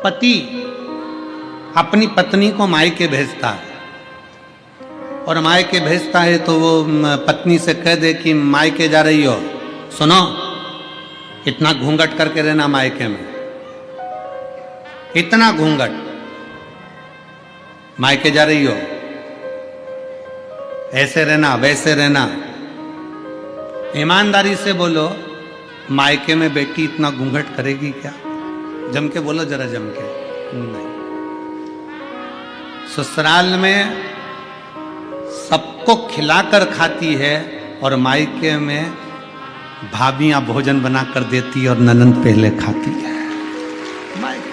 पति अपनी पत्नी को मायके भेजता है और मायके भेजता है तो वो पत्नी से कह दे कि मायके जा रही हो, सुनो इतना घूंघट करके रहना मायके में, इतना घूंघट, मायके जा रही हो ऐसे रहना वैसे रहना। ईमानदारी से बोलो, मायके में बेटी इतना घूंघट करेगी क्या? जम के बोलो जरा, जम के नहीं। ससुराल में सबको खिलाकर खाती है और मायके में भाभियां भोजन बनाकर देती और ननंद पहले खाती है। मायके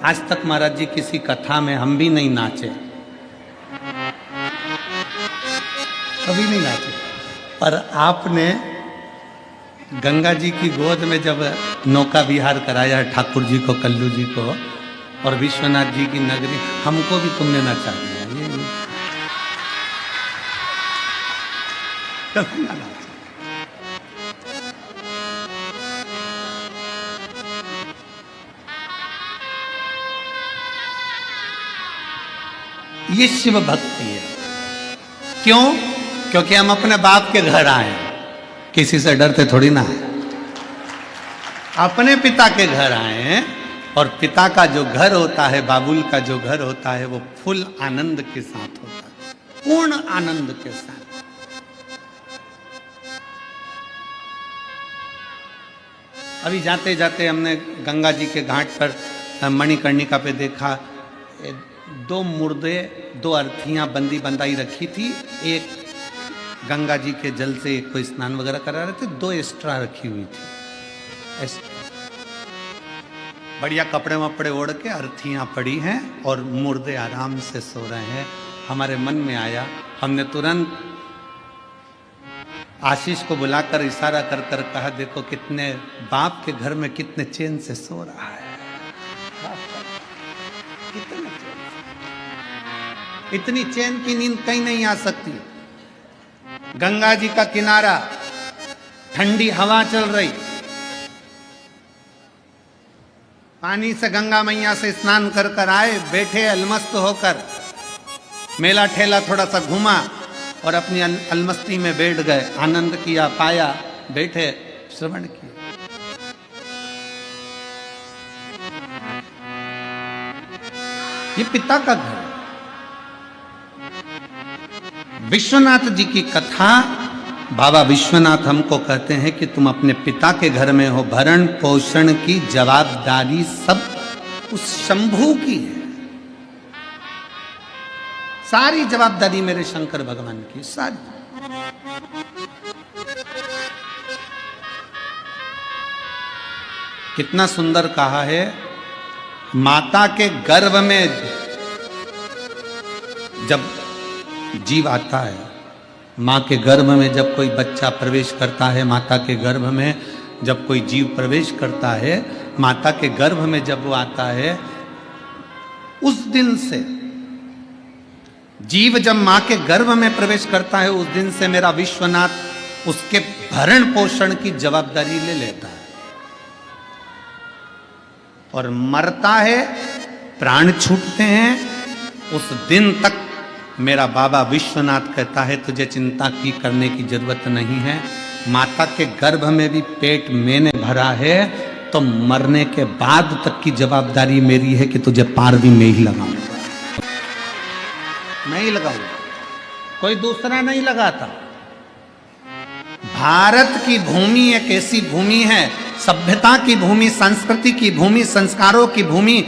आज तक महाराज जी किसी कथा में हम भी नहीं नाचे, कभी नहीं नाचे, पर आपने गंगा जी की गोद में जब नौका विहार कराया है ठाकुर जी को, कल्लू जी को और विश्वनाथ जी की नगरी, हमको भी तुमने नचा दिया। ये शिव भक्ति है। क्यों? क्योंकि हम अपने बाप के घर आए हैं, किसी से डरते थोड़ी ना है, अपने पिता के घर आए हैं और पिता का जो घर होता है, बाबुल का जो घर होता है, वो फुल आनंद के साथ होता है, पूर्ण आनंद के साथ। अभी जाते जाते हमने गंगा जी के घाट पर मणिकर्णिका पे देखा, दो मुर्दे, दो अर्थियां बंदी बंदाई रखी थी, एक गंगा जी के जल से एक को स्नान वगैरह करा रहे थे, दो एक्स्ट्रा रखी हुई थी। बढ़िया कपड़े वपड़े ओढ़ के अर्थियां पड़ी हैं और मुर्दे आराम से सो रहे हैं। हमारे मन में आया, हमने तुरंत आशीष को बुलाकर इशारा कर कर कहा, देखो कितने बाप के घर में कितने चैन से सो रहा है, कितने चैन, इतनी चैन की नींद कहीं नहीं आ सकती। गंगा जी का किनारा, ठंडी हवा चल रही, पानी से गंगा मैया से स्नान कर कर आए, बैठे अलमस्त होकर, मेला ठेला थोड़ा सा घूमा और अपनी अलमस्ती में बैठ गए, आनंद किया, पाया, बैठे, श्रवण किया। ये पिता का घर है। विश्वनाथ जी की कथा, बाबा विश्वनाथ हमको कहते हैं कि तुम अपने पिता के घर में हो, भरण पोषण की जवाबदारी सब उस शंभू की है, सारी जवाबदारी मेरे शंकर भगवान की, सारी। कितना सुंदर कहा है, माता के गर्भ में जब जीव आता है, माँ के गर्भ में जब कोई बच्चा प्रवेश करता है, माता के गर्भ में जब कोई जीव प्रवेश करता है, माता के गर्भ में जब वो आता है, उस दिन से जीव जब माँ के गर्भ में प्रवेश करता है, उस दिन से मेरा विश्वनाथ उसके भरण पोषण की जवाबदारी ले लेता है और मरता है, प्राण छूटते हैं, उस दिन तक मेरा बाबा विश्वनाथ कहता है तुझे चिंता की करने की जरूरत नहीं है। माता के गर्भ में भी पेट मैंने भरा है, तो मरने के बाद तक की जवाबदारी मेरी है कि तुझे पार भी मैं ही लगाऊंगा, मैं ही लगाऊंगा, कोई दूसरा नहीं लगाता। भारत की भूमि एक ऐसी भूमि है, सभ्यता की भूमि, संस्कृति की भूमि, संस्कारों की भूमि,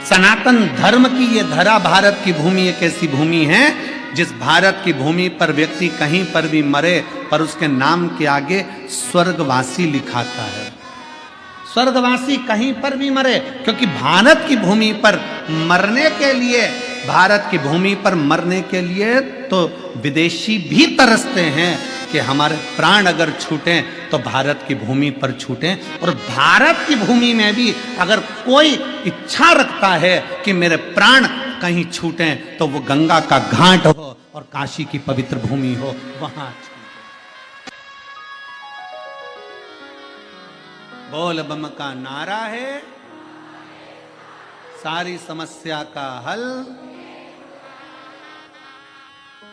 सनातन धर्म की ये धरा भारत की भूमि एक ऐसी भूमि है जिस भारत की भूमि पर व्यक्ति कहीं पर भी मरे पर उसके नाम के आगे स्वर्गवासी लिखाता है। स्वर्गवासी कहीं पर भी मरे, क्योंकि भारत की भूमि पर मरने के लिए, भारत की भूमि पर मरने के लिए तो विदेशी भी तरसते हैं कि हमारे प्राण अगर छूटें तो भारत की भूमि पर छूटें। और भारत की भूमि में भी अगर कोई इच्छा रखता है कि मेरे प्राण कहीं छूटें तो वो गंगा का घाट हो, और काशी की पवित्र भूमि हो, वहां बोल बम का नारा है, सारी समस्या का हल।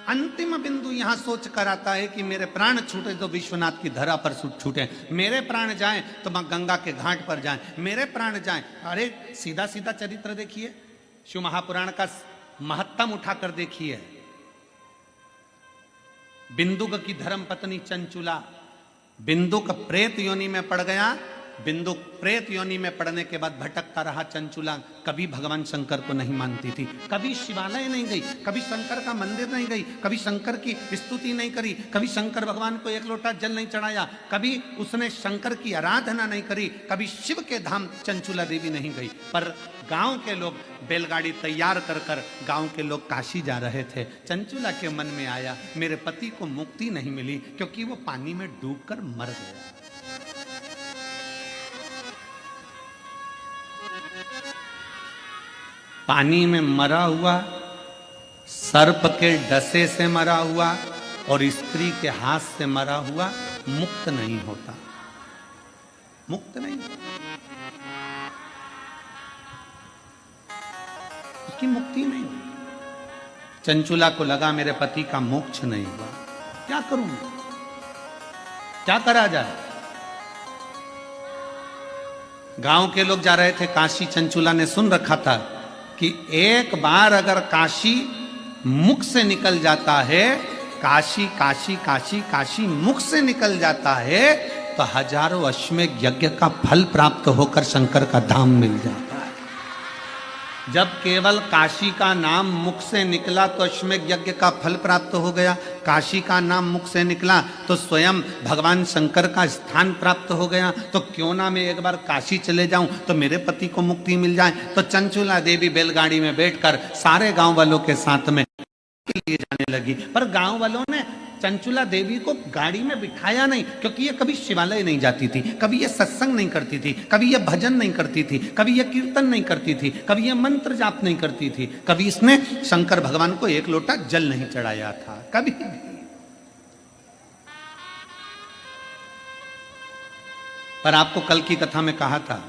अंतिम बिंदु यहां सोच कर आता है कि मेरे प्राण छूटे तो विश्वनाथ की धरा पर छूटे, मेरे प्राण जाएं तो मां गंगा के घाट पर जाएं, मेरे प्राण जाएं। अरे सीधा सीधा चरित्र देखिए, शिव महापुराण का महत्तम उठाकर देखिए। बिंदुक की धर्म पत्नी चंचुला, बिंदुक प्रेत योनि में पड़ गया, बिंदु प्रेत योनि में पड़ने के बाद भटकता रहा चंचुला। कभी भगवान शंकर को नहीं मानती थी, कभी शिवालय नहीं गई, कभी शंकर का मंदिर नहीं गई, कभी शंकर की स्तुति नहीं करी, कभी शंकर भगवान को एक लोटा जल नहीं चढ़ाया, कभी उसने शंकर की आराधना नहीं करी, कभी शिव के धाम चंचुला देवी नहीं गई। पर गांव के लोग बैलगाड़ी तैयार कर कर गांव के लोग काशी जा रहे थे। चंचुला के मन में आया मेरे पति को मुक्ति नहीं मिली क्योंकि वो पानी में डूबकर मर गया। पानी में मरा हुआ, सर्प के डसे से मरा हुआ और स्त्री के हाथ से मरा हुआ मुक्त नहीं होता, मुक्त नहीं, उसकी मुक्ति नहीं हुई। चंचुला को लगा मेरे पति का मोक्ष नहीं हुआ, क्या करूं, क्या करा जाए। गांव के लोग जा रहे थे काशी, चंचुला ने सुन रखा था कि एक बार अगर काशी मुख से निकल जाता है, काशी काशी काशी काशी मुख से निकल जाता है तो हजारों अश्वमेध यज्ञ का फल प्राप्त होकर शंकर का धाम मिल जाता है। जब केवल काशी का नाम मुख से निकला तो अश्वमेध यज्ञ का फल प्राप्त हो गया, काशी का नाम मुख से निकला तो स्वयं भगवान शंकर का स्थान प्राप्त हो गया। तो क्यों ना मैं एक बार काशी चले जाऊं तो मेरे पति को मुक्ति मिल जाए। तो चंचुला देवी बैलगाड़ी में बैठकर सारे गांव वालों के साथ में लिए जाने लगी। पर गांव वालों ने चंचुला देवी को गाड़ी में बिठाया नहीं, क्योंकि ये कभी शिवालय नहीं जाती थी, कभी ये सत्संग नहीं करती थी, कभी ये भजन नहीं करती थी, कभी ये कीर्तन नहीं करती थी, कभी ये मंत्र जाप नहीं करती थी, कभी इसने शंकर भगवान को एक लोटा जल नहीं चढ़ाया था, कभी भी। पर आपको कल की कथा में कहा था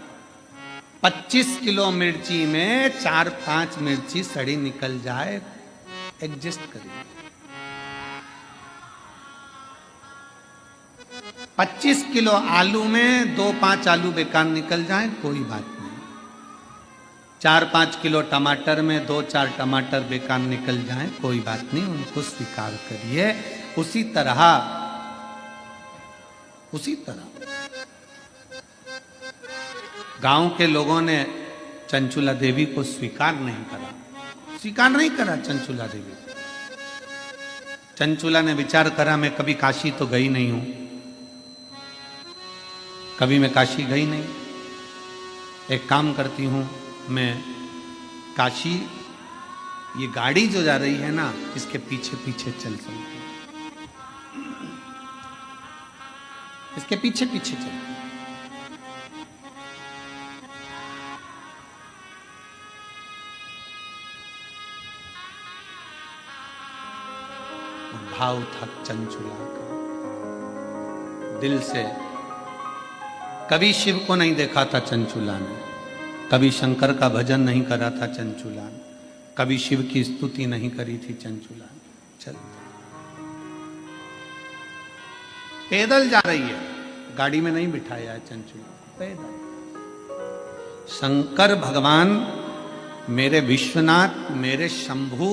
25 किलो मिर्ची में 4-5 मिर्ची सड़ी निकल जाए, एडजस्ट करिए। 25 किलो आलू में 2-5 आलू बेकार निकल जाए, कोई बात नहीं। 4-5 किलो टमाटर में 2-4 टमाटर बेकार निकल जाए, कोई बात नहीं, उनको स्वीकार करिए। उसी तरह गांव के लोगों ने चंचुला देवी को स्वीकार नहीं करा चंचुला देवी। चंचुला ने विचार करा मैं कभी काशी तो गई नहीं हूं, कभी मैं काशी गई नहीं, एक काम करती हूं, मैं काशी ये गाड़ी जो जा रही है ना इसके पीछे पीछे चल सकती हूं, इसके पीछे पीछे चल। भाव था चंचुला का, दिल से। कभी शिव को नहीं देखा था चंचुला ने, कभी शंकर का भजन नहीं करा था चंचुला ने, कभी शिव की स्तुति नहीं करी थी चंचुला ने। चल पैदल जा रही है, गाड़ी में नहीं बिठाया है चंचुला, पैदल। शंकर भगवान मेरे विश्वनाथ, मेरे शंभू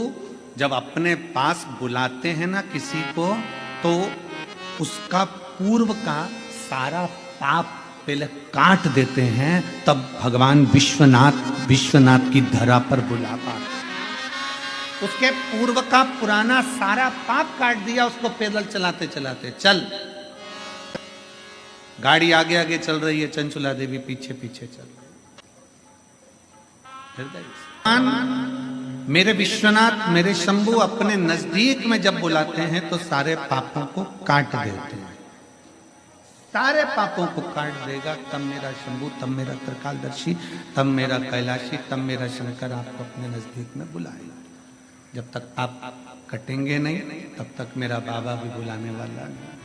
जब अपने पास बुलाते हैं ना किसी को, तो उसका पूर्व का सारा पाप पहले काट देते हैं, तब भगवान विश्वनाथ की धरा पर बुला पाते। उसके पूर्व का पुराना सारा पाप काट दिया उसको पैदल चलाते चलाते। चल, गाड़ी आगे आगे चल रही है, चंचुला देवी पीछे पीछे चल रही। मेरे विश्वनाथ, मेरे शंभू अपने नजदीक में जब बुलाते हैं तो सारे पापों को काट देते हैं, सारे पापों को काट देगा। तब मेरा शंभू, तब मेरा त्रिकालदर्शी, तब मेरा कैलाशी, तब मेरा शंकर आपको अपने नजदीक में बुलाएगा। जब तक आप कटेंगे नहीं तब तक मेरा बाबा भी बुलाने वाला नहीं।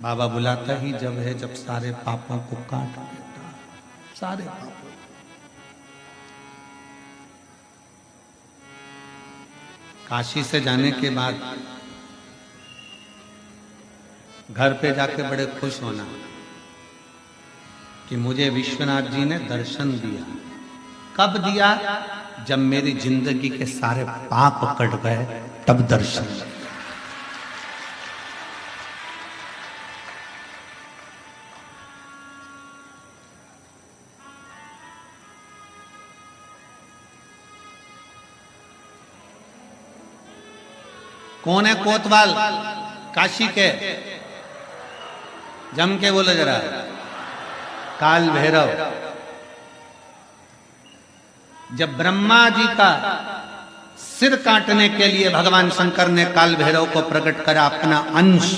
बाबा बुलाता ही जब है जब सारे पापों को काट देता, सारे पापों। काशी से जाने के बाद घर पे जाके बड़े खुश होना कि मुझे विश्वनाथ जी ने दर्शन दिया। कब दिया? जब मेरी जिंदगी के सारे पाप कट गए तब दर्शन दिया। कौन है कोतवाल काशी के? जम के बोलो जरा। काल भैरव। जब ब्रह्मा जी का सिर काटने के लिए भगवान शंकर ने काल भैरव को प्रकट करा अपना अंश,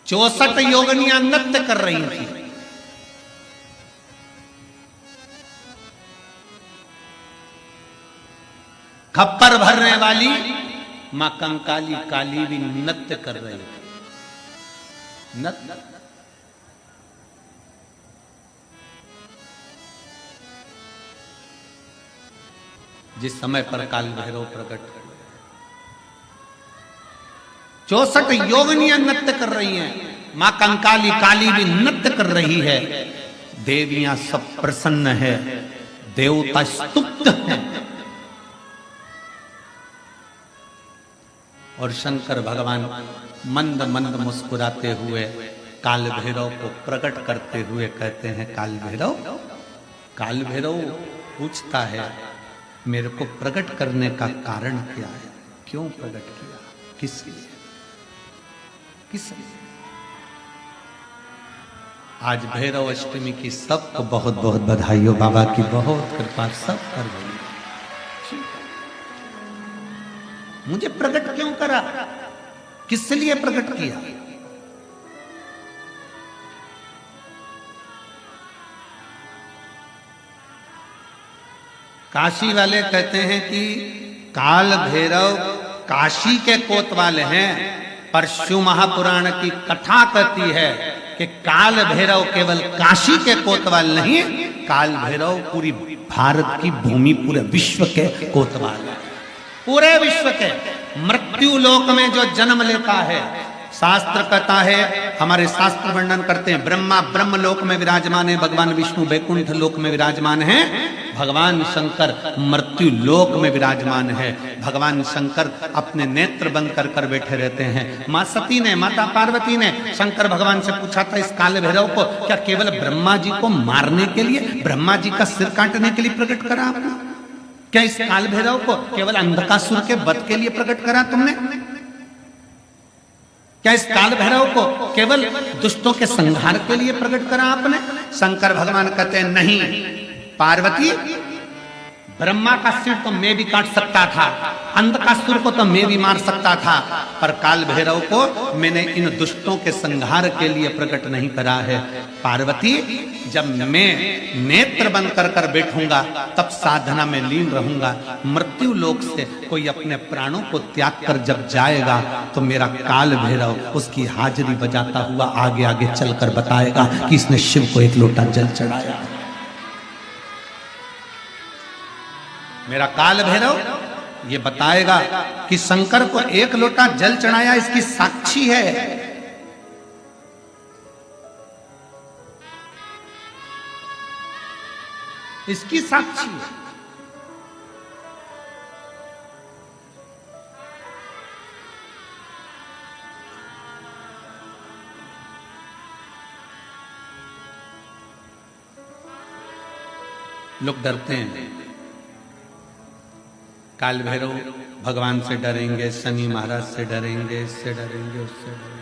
चौसठ योगिनियां नृत्य कर रही थी। खप्पर भरने वाली मां कंकाली काली भी नृत्य कर रही थी। नृत्य। जिस समय पर काल भैरव प्रकट हुए 64 योगिनियां नृत्य कर रही हैं, मां कंकाली काली भी नृत्य कर रही है, देवियां सब प्रसन्न है, देवता स्तुप्त हैं। और शंकर भगवान मंद मंद मुस्कुराते हुए काल भैरव को प्रकट करते हुए कहते हैं, काल भैरव। काल भैरव पूछता है, मेरे को प्रकट करने का कारण क्या है? क्यों प्रकट किया? किस लिए? किस लिए? आज भैरव अष्टमी की सबको बहुत बहुत बधाई हो। बाबा की बहुत कृपा सब कर गई। मुझे प्रकट क्यों करा? किस लिए प्रकट किया? काशी वाले कहते हैं कि काल भैरव काशी के कोतवाल हैं, पर शिव महापुराण की कथा कहती है कि काल भैरव केवल काशी के कोतवाल नहीं, काल भैरव पूरी भारत की भूमि, पूरे विश्व के कोतवाल है। पूरे विश्व के मृत्यु लोक में जो जन्म लेता है, शास्त्र कहता है, हमारे शास्त्र वर्णन करते हैं, ब्रह्मा ब्रह्म लोक में विराजमान है, भगवान विष्णु वैकुंठ लोक में विराजमान है, भगवान शंकर मृत्यु लोक में विराजमान है। भगवान शंकर अपने नेत्र बंद कर कर बैठे रहते हैं। मां सती ने, माता पार्वती ने शंकर भगवान से पूछा था, इस काल भैरव को क्या केवल ब्रह्मा जी को मारने के लिए, ब्रह्मा जी का सिर काटने के लिए प्रकट करा आपने? क्या इस काल भैरव को केवल अंधकासुर के वध के लिए प्रकट करा तुमने? क्या इस काल भैरव को केवल दुष्टों के संहार के लिए प्रकट करा आपने? शंकर भगवान कहते हैं, नहीं पार्वती, ब्रह्मा का सिर तो मैं भी काट सकता था, अंधकासुर को तो मैं भी मार सकता था, पर काल भैरव को मैंने इन दुष्टों के संहार के लिए प्रकट नहीं करा है। पार्वती, जब मैं नेत्र बंद कर कर बैठूंगा तब साधना में लीन रहूंगा। मृत्यु लोक से कोई अपने प्राणों को त्याग कर जब जाएगा तो मेरा काल भैरव उसकी हाजिरी बजाता हुआ आगे आगे चलकर बताएगा कि इसने शिव को एक लोटा जल चढ़ाया। मेरा काल भैरव ये बताएगा कि शंकर को एक लोटा जल चढ़ाया, इसकी साक्षी है। इसकी साक्षी है। लोग डरते हैं, काल भैरव भगवान से डरेंगे, शनि महाराज से डरेंगे, इससे डरेंगे, उससे डरेंगे।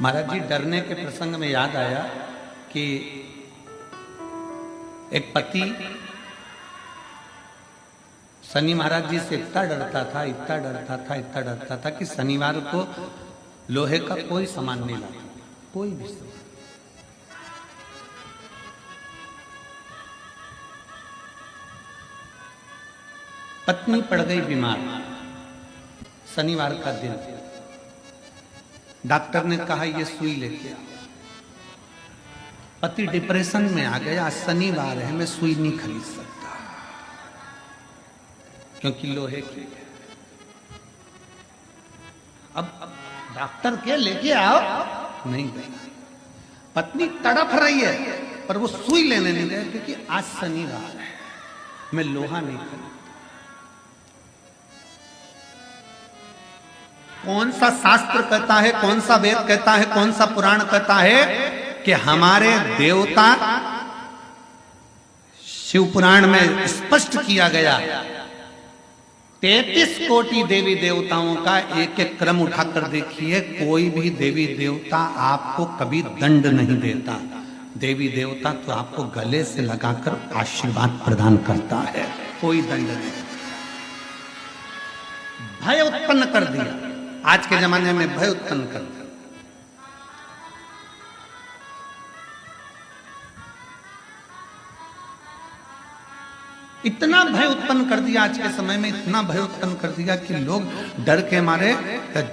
महाराज जी डरने के प्रसंग में याद आया कि एक पति शनि महाराज जी से इतना डरता था, इतना डरता था, इतना डरता था कि शनिवार को लोहे का कोई सामान नहीं लाता, कोई भी सामान। पत्नी पड़ गई बीमार, शनिवार का दिन, डॉक्टर ने कहा ये सुई लेके आओ। पति डिप्रेशन में आ गया, शनिवार है, मैं सुई नहीं खरीद सकता क्योंकि लोहे की। अब डॉक्टर के लेके आओ, नहीं गई। पत्नी तड़प रही है पर वो सुई लेने नहीं गए क्योंकि आज शनिवार है, मैं लोहा नहीं खरीद। कौन सा शास्त्र कहता है, कौन सा वेद कहता है, कौन सा पुराण कहता है कि हमारे देवता, शिव पुराण में स्पष्ट किया गया 33 कोटि देवी देवताओं का एक एक क्रम उठाकर देखिए, कोई भी देवी देवता आपको कभी दंड नहीं देता। देवी देवता तो आपको गले से लगाकर आशीर्वाद प्रदान करता है, कोई दंड नहीं। भय उत्पन्न कर दिया, आज के जमाने में भय उत्पन्न कर दिया। इतना भय उत्पन्न कर दिया, आज के समय में इतना भय उत्पन्न कर दिया कि लोग डर के मारे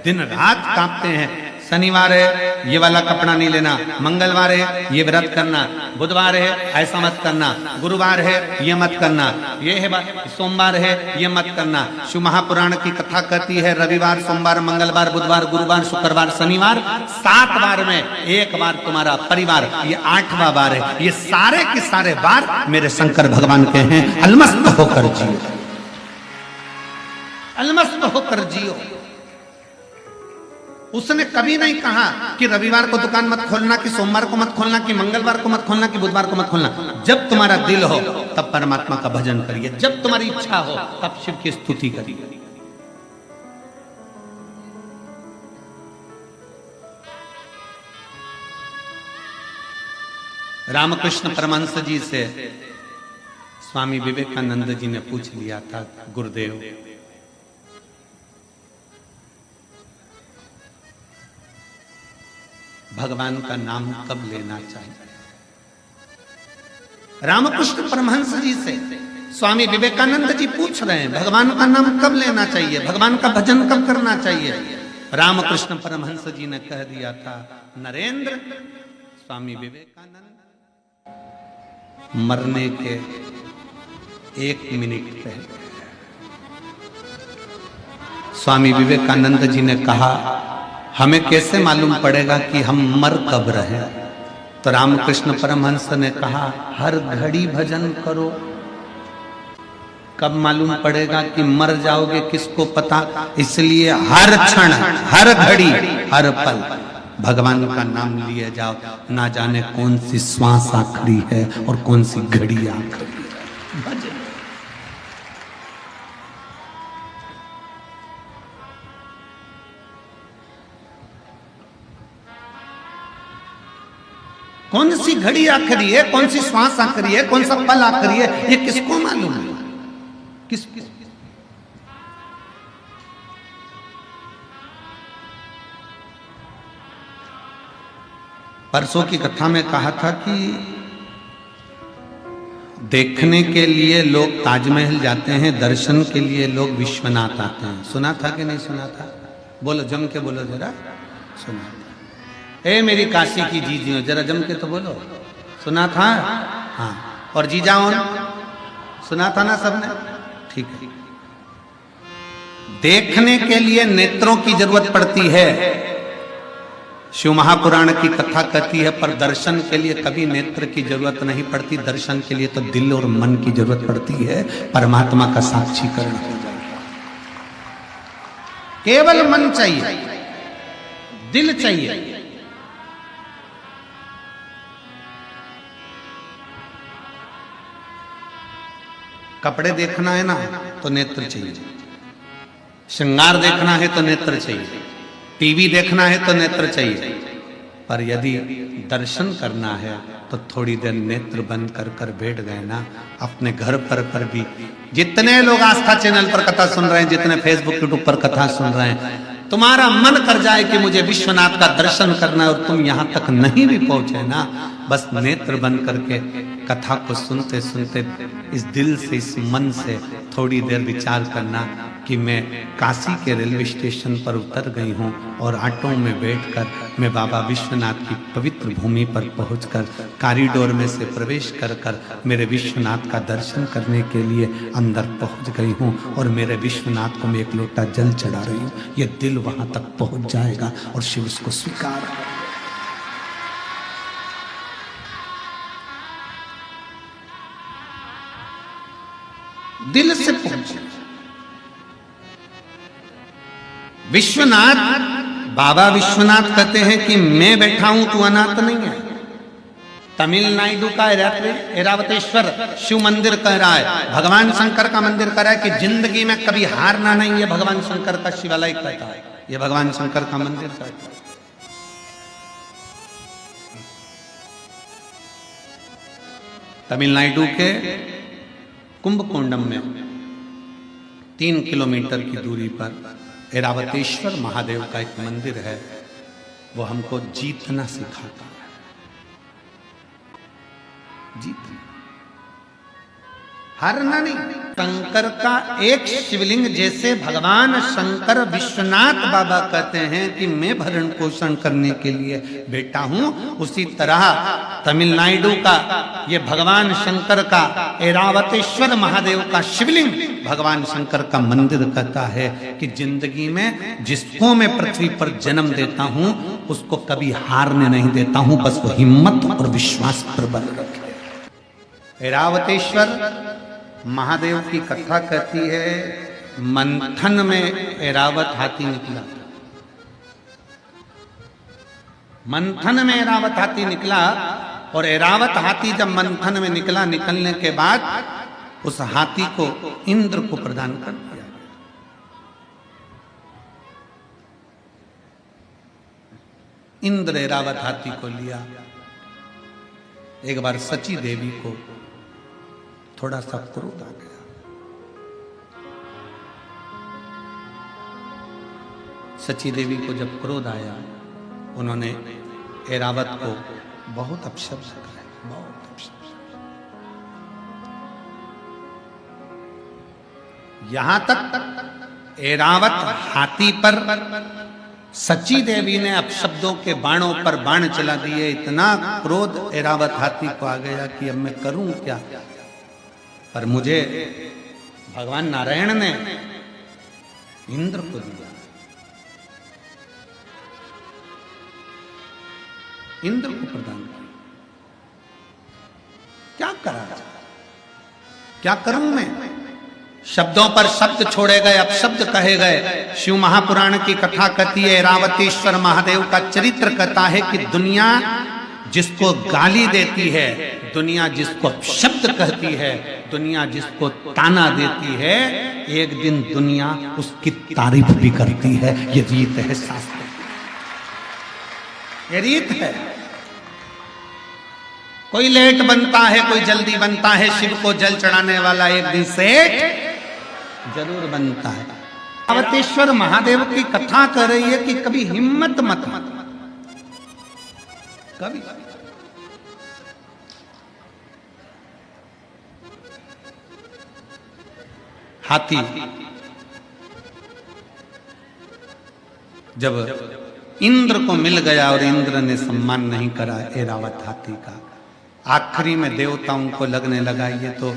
दिन रात कांपते हैं। शनिवार है ये वाला कपड़ा नहीं लेना, मंगलवार है ये व्रत करना, बुधवार है ऐसा मत करना, गुरुवार है ये मत करना, ये है सोमवार है ये मत करना। शिव महापुराण की कथा कहती है रविवार, सोमवार, मंगलवार, बुधवार, गुरुवार, शुक्रवार, शनिवार, 7 बार में एक बार तुम्हारा परिवार, ये 8वां बार है। ये सारे के सारे बार मेरे शंकर भगवान के हैं। अलमस्त होकर जियो, अलमस्त होकर जियो। उसने कभी नहीं कहा कि रविवार को दुकान मत खोलना, कि सोमवार को मत खोलना, कि मंगलवार को मत खोलना, कि बुधवार को मत खोलना। जब तुम्हारा दिल हो तब परमात्मा का भजन करिए, जब तुम्हारी इच्छा हो तब शिव की स्तुति करिए। रामकृष्ण परमहंस जी से स्वामी विवेकानंद जी ने पूछ लिया था, गुरुदेव भगवान का नाम कब लेना चाहिए? रामकृष्ण परमहंस जी से स्वामी विवेकानंद जी पूछ रहे हैं भगवान का नाम कब लेना चाहिए, भगवान का भजन कब करना चाहिए। रामकृष्ण परमहंस जी ने कह दिया था, नरेंद्र, स्वामी विवेकानंद मरने के 1 मिनट पहले स्वामी विवेकानंद जी ने कहा, हमें कैसे मालूम पड़ेगा कि हम मर कब रहे? तो रामकृष्ण परमहंस ने कहा, हर घड़ी भजन करो, कब मालूम पड़ेगा कि मर जाओगे किसको पता। इसलिए हर क्षण, हर घड़ी, हर पल भगवान का नाम लिए जाओ। ना जाने कौन सी श्वास आखिरी है और कौन सी घड़ी आखिरी है। भजन कौन सी घड़ी आखिरी है, कौन सी श्वास आखिरी है, कौन सा पल आखिरी है, ये किसको मालूम है? किस परसों की कथा में कहा था कि देखने के लिए लोग ताजमहल जाते हैं, दर्शन के लिए लोग विश्वनाथ आते हैं। सुना था कि नहीं सुना था? बोलो, जम के बोलो जरा। सुना था? ए मेरी काशी की जीजियों, जरा जम के तो बोलो। सुना था? हाँ। और जीजाओं, सुना था ना सबने? ठीक है। देखने के लिए नेत्रों की जरूरत पड़ती है, शिव महापुराण की कथा कहती है, पर दर्शन के लिए कभी नेत्र की जरूरत नहीं पड़ती। दर्शन के लिए तो दिल और मन की जरूरत पड़ती है, परमात्मा का साक्षीकरण हो जाए। केवल मन चाहिए, दिल चाहिए। कपड़े देखना है ना तो नेत्र चाहिए, श्रृंगार देखना है तो नेत्र चाहिए, टीवी देखना है तो नेत्र चाहिए, पर यदि दर्शन करना है तो थोड़ी देर नेत्र बंद कर कर बैठ गए ना, अपने घर पर भी जितने लोग आस्था चैनल पर कथा सुन रहे हैं, जितने फेसबुक यूट्यूब पर कथा सुन रहे हैं, तुम्हारा मन कर जाए कि मुझे विश्वनाथ का दर्शन करना है और तुम यहां तक नहीं भी पहुंचे ना, बस नेत्र बंद करके कथा को सुनते सुनते इस दिल से, इस मन से थोड़ी देर विचार करना कि मैं काशी के रेलवे स्टेशन पर उतर गई हूँ और ऑटो में बैठकर मैं बाबा विश्वनाथ की पवित्र भूमि पर पहुंचकर कॉरिडोर में से प्रवेश कर कर मेरे विश्वनाथ का दर्शन करने के लिए अंदर पहुंच गई हूँ और मेरे विश्वनाथ को मैं एक लोटा जल चढ़ा रही हूँ। ये दिल वहां तक पहुंच जाएगा और शिव उसको स्वीकार करेगा। दिल से पहुंचे विश्वनाथ, बाबा विश्वनाथ कहते हैं कि मैं बैठा हूं, तू अनाथ नहीं है। तमिलनाडु का ऐरावतेश्वर शिव मंदिर कह रहा है, भगवान शंकर का मंदिर कह रहा है कि जिंदगी में कभी हारना नहीं है। भगवान शंकर का शिवालय कहता है, ये भगवान शंकर का मंदिर कहता है। तमिलनाडु के कुंभकोणम में 3 किलोमीटर की दूरी पर ऐरावतेश्वर महादेव का एक मंदिर है, वो हमको जीतना सिखाता है। जीतना, हारना नहीं। शंकर का एक शिवलिंग, जैसे भगवान शंकर विश्वनाथ बाबा कहते हैं कि मैं भरण पोषण करने के लिए बैठा हूं, उसी तरह तमिलनाडु का ये भगवान शंकर का ऐरावतेश्वर महादेव का शिवलिंग भगवान शंकर का मंदिर कहता है कि जिंदगी में जिसको मैं पृथ्वी पर जन्म देता हूं उसको कभी हारने नहीं देता हूं, बस वो हिम्मत और विश्वास पर बल रखे। ऐरावतेश्वर महादेव की कथा कहती है, मंथन में ऐरावत हाथी निकला। मंथन में ऐरावत हाथी निकला और ऐरावत हाथी जब मंथन में निकला, निकलने के बाद उस हाथी को इंद्र को प्रदान कर दिया। इंद्र ऐरावत हाथी को लिया। एक बार सची देवी को थोड़ा सा क्रोध आ गया। सची देवी को जब क्रोध आया, उन्होंने ऐरावत को बहुत अपशब्द कहा, बहुत अपशब्द। यहां तक ऐरावत हाथी पर सची देवी ने अपशब्दों के बाणों पर बाण चला दिए। इतना क्रोध ऐरावत हाथी को आ गया कि अब मैं करूं क्या। पर मुझे भगवान नारायण ने इंद्र को दिया। इंद्र को प्रदान किया। क्या करा, क्या करूं मैं। शब्दों पर शब्द छोड़े गए, अपशब्द कहे गए। शिव महापुराण की कथा कहती है, ऐरावतेश्वर महादेव का चरित्र कहता है कि दुनिया जिसको गाली देती है, दुनिया जिसको शब्द कहती है, दुनिया जिसको ताना देती है, एक दिन दुनिया उसकी तारीफ भी करती है। ये रीत है शास्त्र, ये रीत है। कोई लेट बनता है, कोई जल्दी बनता है। शिव को जल चढ़ाने वाला एक दिन सेठ जरूर बनता है। ऐरावतेश्वर महादेव की कथा कर रही है कि कभी हिम्मत मत कभी। हाथी जब इंद्र को मिल गया और इंद्र ने सम्मान नहीं करा ऐरावत हाथी का, आखिरी में देवताओं को लगने लगा ये तो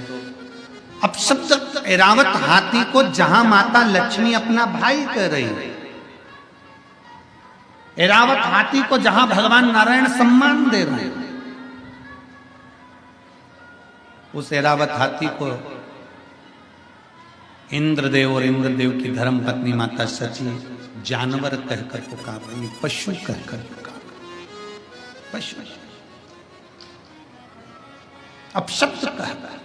अपशब्द। ऐरावत हाथी को जहां माता लक्ष्मी अपना भाई कह रही है, ऐरावत हाथी को जहां भगवान नारायण सम्मान दे रहे हैं, उस ऐरावत हाथी को इंद्रदेव और इंद्रदेव की धर्म पत्नी माता सची जानवर कहकर पुकार रही, पशु कहकर पुकार, पशु अपशब्द कहकर।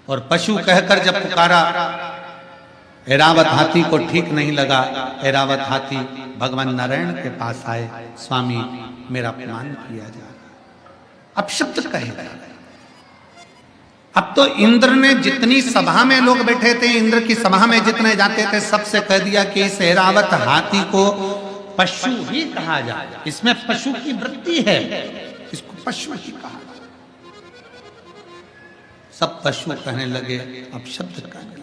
और पशु कहकर जब पुकारा, ऐरावत हाथी को ठीक नहीं लगा। ऐरावत हाथी भगवान नारायण के पास आए, स्वामी मेरा अपमान किया जा रहा, अपशब्द कहे जा रहे। अब तो इंद्र ने जितनी सभा में लोग बैठे थे, इंद्र की सभा में जितने जाते थे, सबसे कह दिया कि इस ऐरावत हाथी को पशु ही कहा जाए, इसमें पशु की वृत्ति है, इसको पशु ही कहा। सब पशु कहने लगे, अपशब्द कहने लगे।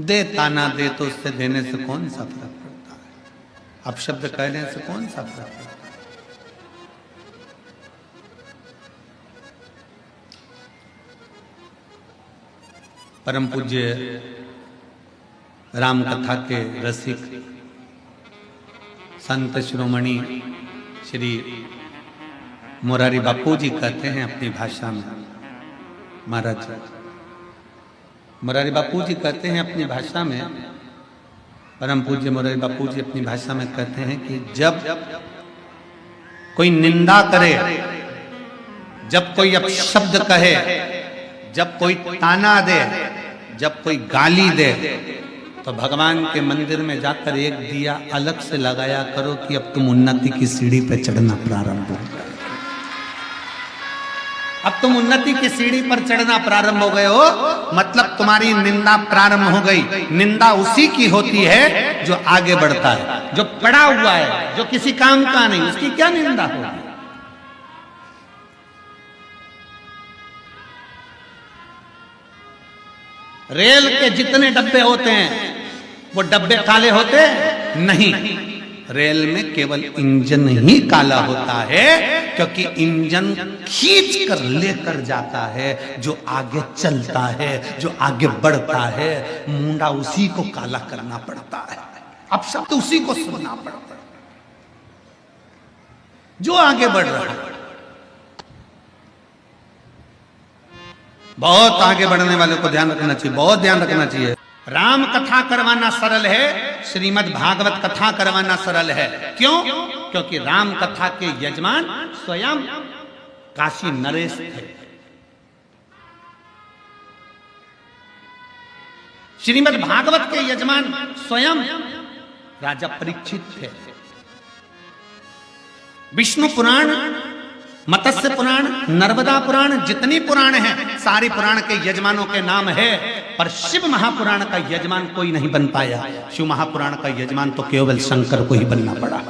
दे ताना दे तो उससे देने से कौन सा फर्क पड़ता है, अपशब्द कहने से कौन सा फर्क पड़ता है। परम पूज्य राम कथा के रसिक संत शिरोमणि श्री मोरारी बापू जी कहते हैं अपनी भाषा में, महाराज मोरारी बापू जी कहते हैं अपनी भाषा में, परम पूज्य मोरारी बापू जी अपनी भाषा में कहते हैं कि जब कोई निंदा करे, जब कोई अपशब्द कहे, जब कोई ताना दे, जब कोई गाली दे, तो भगवान के मंदिर में जाकर एक दिया अलग से लगाया करो कि अब तुम उन्नति की सीढ़ी पे चढ़ना प्रारंभ हो गए। अब तुम उन्नति की सीढ़ी पर चढ़ना प्रारंभ हो गए हो, मतलब तुम्हारी निंदा प्रारंभ हो गई। निंदा उसी की होती है जो आगे बढ़ता है, जो पड़ा हुआ है, जो किसी काम का नहीं, उसकी क्या निंदा होगी। रेल के जितने डब्बे होते हैं वो डब्बे काले होते नहीं, रेल में केवल इंजन ही काला होता है, क्योंकि इंजन खींच कर लेकर जाता है, जो आगे चलता है, जो आगे बढ़ता है। मुंडा उसी को काला करना पड़ता है, अब शब्द उसी को सुनना पड़ता है जो आगे बढ़ रहा है। बहुत आगे बढ़ने वाले को ध्यान रखना चाहिए, बहुत ध्यान रखना चाहिए। राम कथा करवाना सरल है, श्रीमद् भागवत कथा करवाना सरल है। क्यों? क्योंकि राम कथा के यजमान स्वयं काशी नरेश थे। श्रीमद् भागवत के यजमान स्वयं राजा परीक्षित थे। विष्णु पुराण, मत्स्य पुराण, नर्मदा पुराण, जितनी पुराण हैं, सारी पुराण के यजमानों के नाम है, पर शिव महापुराण का यजमान कोई नहीं बन पाया। शिव महापुराण का यजमान तो केवल शंकर को ही बनना पड़ा।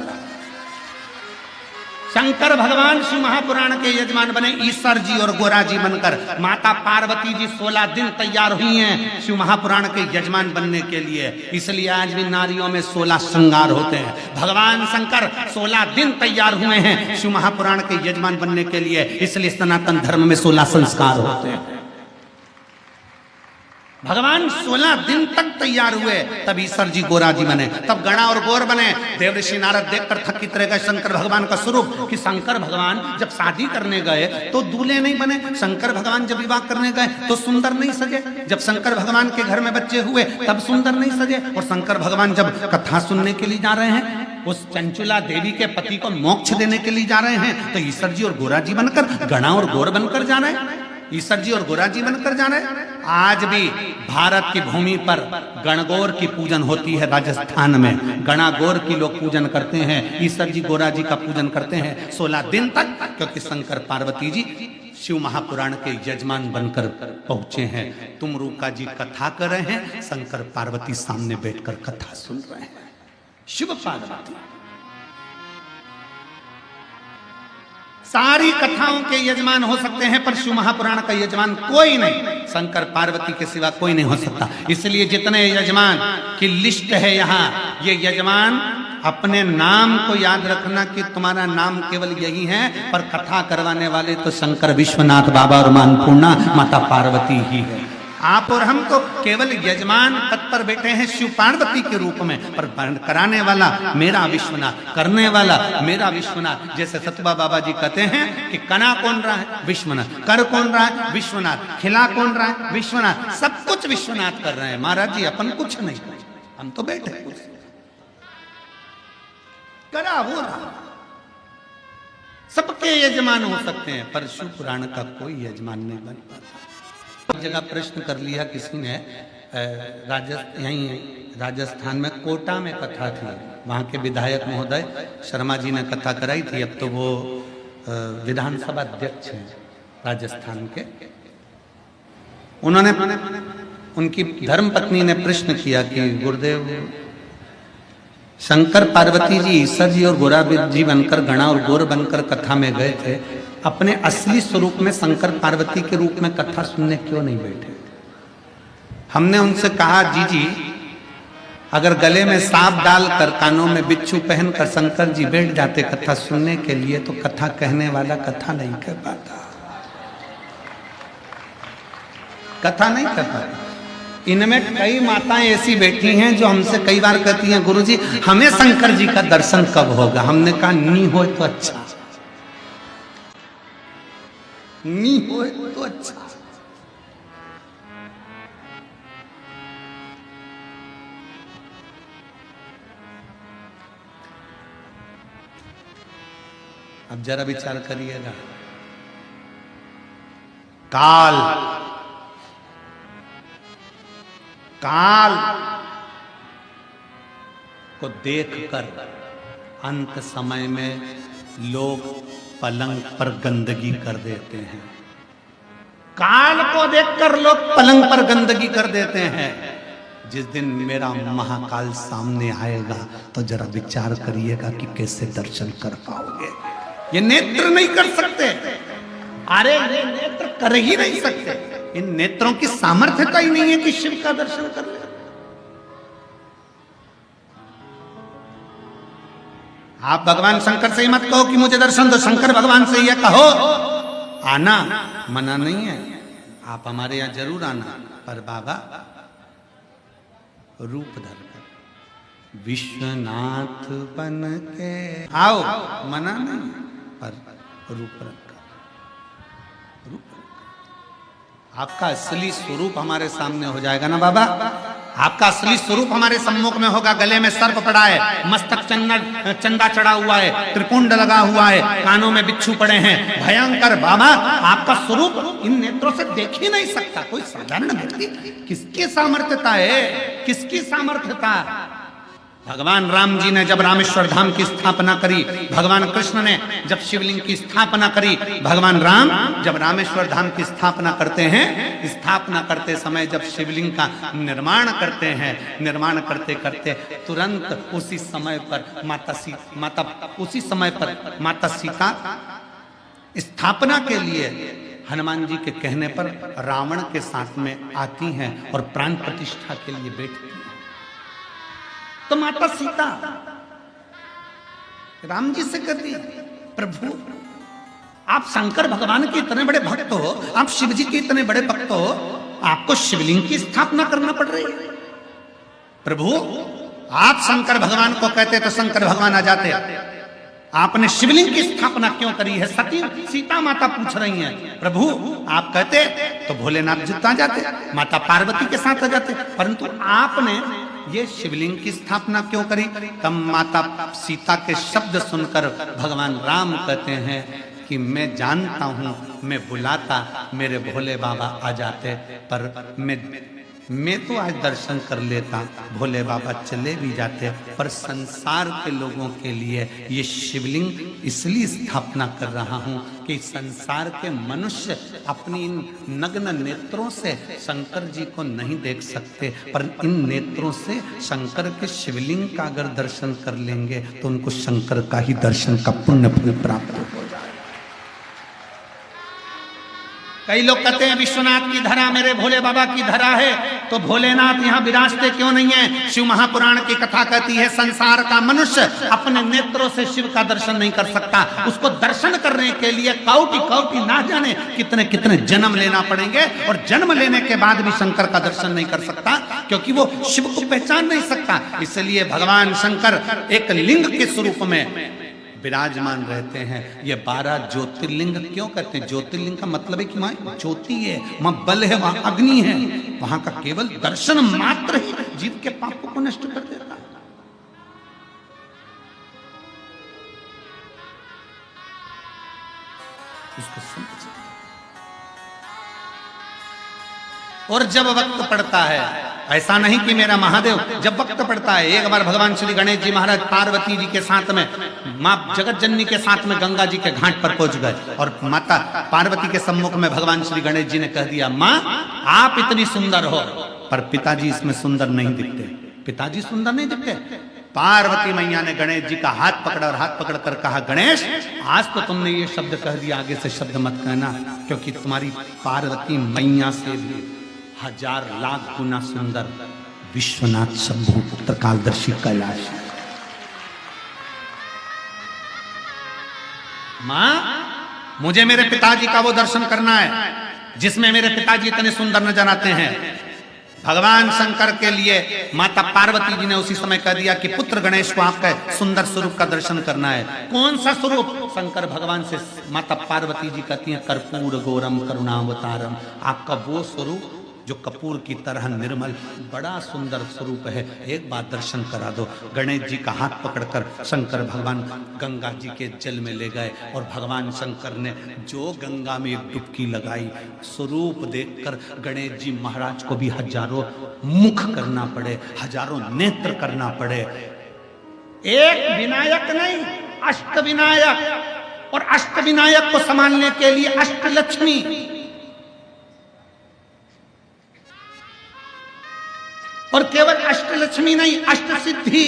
शंकर भगवान शिव महापुराण के यजमान बने, ईश्वर जी और गोरा जी बनकर। माता पार्वती जी 16 दिन तैयार हुई हैं शिव महापुराण के यजमान बनने के लिए। इसलिए आज भी नारियों में 16 श्रृंगार होते हैं। भगवान शंकर 16 दिन तैयार हुए हैं शिव महापुराण के यजमान बनने के लिए, इसलिए सनातन धर्म में 16 संस्कार होते हैं। भगवान 16 दिन तक तैयार हुए, तब ईश्वर जी गोरा जी बने, तब गणा और गौर बने। देवऋषि नारद देखकर थकित रह गए शंकर भगवान का स्वरूप, कि शंकर भगवान जब शादी करने गए तो दूल्हे नहीं बने, शंकर भगवान जब विवाह करने गए तो सुंदर नहीं सजे, जब शंकर भगवान के घर में बच्चे हुए तब सुंदर नहीं सजे, और शंकर भगवान जब कथा सुनने के लिए जा रहे हैं, उस चंचुला देवी के पति को मोक्ष देने के लिए जा रहे हैं, तो ईश्वर जी और गोरा जी बनकर, गणा और गौर बनकर जा रहे हैं, ईश्वर जी और गोरा जी बनकर जा रहे हैं। आज भी भारत की भूमि पर गणगौर की पूजन होती है। राजस्थान में गणागौर की लोग पूजन करते हैं, ईश्वर जी गोरा जी का पूजन करते हैं 16 दिन तक, क्योंकि शंकर पार्वती जी शिव महापुराण के यजमान बनकर पहुंचे हैं। तुम रूका जी कथा कर रहे हैं, शंकर पार्वती सामने बैठकर कथा सुन रहे हैं। शिव पार्वती सारी कथाओं के यजमान हो सकते हैं, पर शिव महापुराण का यजमान कोई नहीं, शंकर पार्वती के सिवा कोई नहीं हो सकता। इसलिए जितने यजमान की लिस्ट है यहाँ, ये यजमान अपने नाम को याद रखना कि तुम्हारा नाम केवल यही है, पर कथा करवाने वाले तो शंकर विश्वनाथ बाबा और मां अन्नपूर्णा माता पार्वती ही है। आप और हम तो केवल यजमान पद पर बैठे हैं शिव पार्वती के रूप में, पर कराने वाला मेरा विश्वनाथ, करने वाला मेरा विश्वनाथ। जैसे सतबा बाबा जी कहते हैं कि कना कौन रहा है? विश्वनाथ। कर कौन रहा है? विश्वनाथ। खिला कौन रहा है? विश्वनाथ। सब कुछ विश्वनाथ कर रहे हैं। महाराज जी अपन कुछ नहीं, हम तो बैठे करा वो रहा। सबके यजमान हो सकते हैं, पर शिव पुराण का कोई यजमान नहीं बन पाता। जगह प्रश्न कर लिया किसी ने राजस्थान में कोटा में कथा थी, वहाँ के विधायक महोदय शर्मा जी ने कथा कराई थी। अब तो वो विधानसभा अध्यक्ष हैं राजस्थान के। उन्होंने, उनकी धर्मपत्नी ने प्रश्न किया कि गुरुदेव, शंकर पार्वती जी ईश्वर जी और गोरा जी बनकर, गणा और गोर बनकर कथा में गए थे, अपने असली स्वरूप में शंकर पार्वती के रूप में कथा सुनने क्यों नहीं बैठे? हमने उनसे कहा, जी अगर गले में सांप डालकर, कानों में बिच्छू पहनकर शंकर जी बैठ जाते कथा सुनने के लिए, तो कथा कहने वाला कथा नहीं कर पाता, कथा नहीं कर पाता। इनमें कई माताएं ऐसी बैठी हैं जो हमसे कई बार कहती हैं, गुरुजी हमें शंकर जी का दर्शन कब होगा? हमने कहा नी हो तो अच्छा, नी हो तो अच्छा। अब जरा विचार करिएगा, काल को देखकर अंत समय में लोग पलंग पर गंदगी कर देते हैं। काल को देखकर लोग पलंग पर गंदगी कर देते हैं। जिस दिन मेरा महाकाल सामने आएगा तो जरा विचार करिएगा कि कैसे दर्शन कर पाओगे। ये नेत्र नहीं कर सकते, अरे ये नेत्र कर ही नहीं सकते। इन नेत्रों की सामर्थ्यता ही नहीं है कि शिव का दर्शन कर ले। आप भगवान शंकर से ही मत कहो कि मुझे दर्शन दो, शंकर भगवान से ये कहो। आना मना नहीं है, आप हमारे यहां जरूर आना, पर बाबा रूप धर विश्वनाथ बन के आओ, मना नहीं, पर रूप रखकर, आपका असली स्वरूप हमारे सामने हो जाएगा ना बाबा। आपका असली स्वरूप हमारे सम्मुख में होगा। गले में सर्प पड़ा है, मस्तक चंदा चढ़ा हुआ है, त्रिपुंड लगा हुआ है, कानों में बिच्छू पड़े हैं, भयंकर बाबा आपका स्वरूप इन नेत्रों से देख ही नहीं सकता कोई साधारण व्यक्ति। किसकी सामर्थ्यता है, किसकी सामर्थ्यता? भगवान राम जी ने जब रामेश्वर धाम की स्थापना करी, भगवान कृष्ण ने जब शिवलिंग की स्थापना करी, भगवान राम जब रामेश्वर धाम की स्थापना करते हैं, स्थापना करते समय जब शिवलिंग का निर्माण करते हैं, निर्माण करते करते तुरंत उसी समय पर माता सीता स्थापना के लिए हनुमान जी के कहने पर रावण के साथ में आती हैं और प्राण प्रतिष्ठा के लिए बैठती हैं। तो माता सीता राम जी से कहती, प्रभु आप शंकर भगवान के इतने बड़े भक्त हो, आप शिव जी के इतने बड़े भक्त हो, आपको शिवलिंग की स्थापना करना पड़ रही है। प्रभु आप शंकर भगवान को कहते तो शंकर भगवान आ जाते, आपने शिवलिंग की स्थापना क्यों करी है? सती सीता माता पूछ रही हैं। प्रभु आप कहते तो भोलेनाथ जी आ जाते, माता पार्वती के साथ आ जाते, परंतु आपने ये शिवलिंग की स्थापना क्यों करी? तब माता सीता के शब्द सुनकर भगवान राम कहते हैं कि मैं जानता हूं, मैं बुलाता मेरे भोले बाबा आ जाते, पर मैं तो आज दर्शन कर लेता, भोले बाबा चले भी जाते, पर संसार के लोगों के लिए ये शिवलिंग इसलिए स्थापना कर रहा हूं कि संसार के मनुष्य अपनी इन नग्न नेत्रों से शंकर जी को नहीं देख सकते, पर इन नेत्रों से शंकर के शिवलिंग का अगर दर्शन कर लेंगे तो उनको शंकर का ही दर्शन का पुण्य फल प्राप्त हो जाए। कई लोग कहते हैं विश्वनाथ की धरा मेरे भोले बाबा की धरा है, तो भोलेनाथ यहाँ विराजते क्यों नहीं है? शिव महापुराण की कथा कहती है संसार का मनुष्य अपने नेत्रों से शिव का दर्शन नहीं कर सकता। उसको दर्शन करने के लिए कौटि कौटि ना जाने कितने कितने जन्म लेना पड़ेंगे, और जन्म लेने के बाद भी शंकर का दर्शन नहीं कर सकता, क्योंकि वो शिव को पहचान नहीं सकता। इसलिए भगवान शंकर एक लिंग के स्वरूप में विराजमान रहते हैं। ये 12 ज्योतिर्लिंग क्यों कहते हैं? ज्योतिर्लिंग का मतलब है कि वहां ज्योति है, वहां बल है, वहां अग्नि है, वहां का केवल दर्शन मात्र ही जीव के पापों को नष्ट कर देता है। उसको समझ। और जब वक्त पड़ता है ऐसा नहीं कि मेरा महादेव, जब वक्त पड़ता है, एक बार भगवान श्री गणेश जी महाराज पार्वती जी के साथ में, माँ जगत जननी के साथ में गंगा जी के घाट पर पहुंच गए और माता पार्वती के सम्मुख में भगवान श्री गणेश जी ने कह दिया, माँ आप इतनी सुंदर हो, पर पिताजी इसमें सुंदर नहीं दिखते, पिताजी सुंदर नहीं दिखते। पार्वती मैया ने गणेश जी का हाथ पकड़ा और हाथ पकड़ कर कहा, गणेश आज तो तुमने ये शब्द कह दिया, आगे से शब्द मत कहना, क्योंकि तुम्हारी पार्वती मैया से भी 1000 लाख गुना सुंदर विश्वनाथ शंभु पुत्र कालदर्शी कैलाश। मां मुझे मेरे पिताजी का वो दर्शन करना है जिसमें मेरे पिताजी इतने सुंदर नजर आते हैं। भगवान शंकर के लिए माता पार्वती जी ने उसी समय कह दिया कि पुत्र गणेश को आपका सुंदर स्वरूप का दर्शन करना है। कौन सा स्वरूप? शंकर भगवान से माता पार्वती जी कहती हैं, कर्पूर गौरम करुणावतारम, आपका वो स्वरूप जो कपूर की तरह निर्मल, बड़ा सुंदर स्वरूप है, एक बार दर्शन करा दो। गणेश जी का हाथ पकड़कर शंकर भगवान गंगा जी के जल में ले गए और भगवान शंकर ने जो गंगा में एक डुबकी लगाई, स्वरूप देखकर गणेश जी महाराज को भी हजारों मुख करना पड़े, हजारों नेत्र करना पड़े। एक विनायक नहीं, अष्ट विनायक, और अष्ट विनायक को संभालने के लिए अष्ट लक्ष्मी, और केवल अष्टलक्ष्मी नहीं, अष्ट सिद्धि,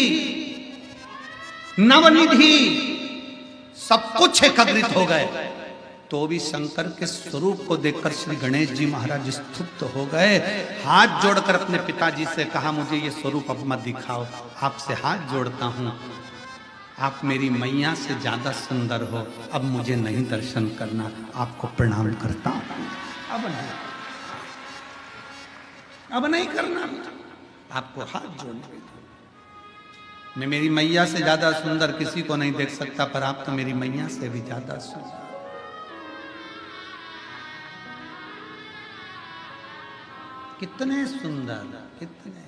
नवनिधि, सब कुछ एकत्रित हो गए। तो भी शंकर के स्वरूप को देखकर श्री गणेश जी महाराज स्तुत हो गए। हाथ जोड़कर अपने पिताजी से कहा, मुझे ये स्वरूप अब मत दिखाओ, आपसे हाथ जोड़ता हूं, आप मेरी मैया से ज्यादा सुंदर हो, अब मुझे नहीं दर्शन करना, आपको प्रणाम करता हूं, अब नहीं करना, आपको हाथ जोड़ने। मैं मेरी मैया से ज्यादा सुंदर किसी को नहीं देख सकता, पर आप तो मेरी मैया से भी ज्यादा सुंदर। कितने सुंदर, कितने,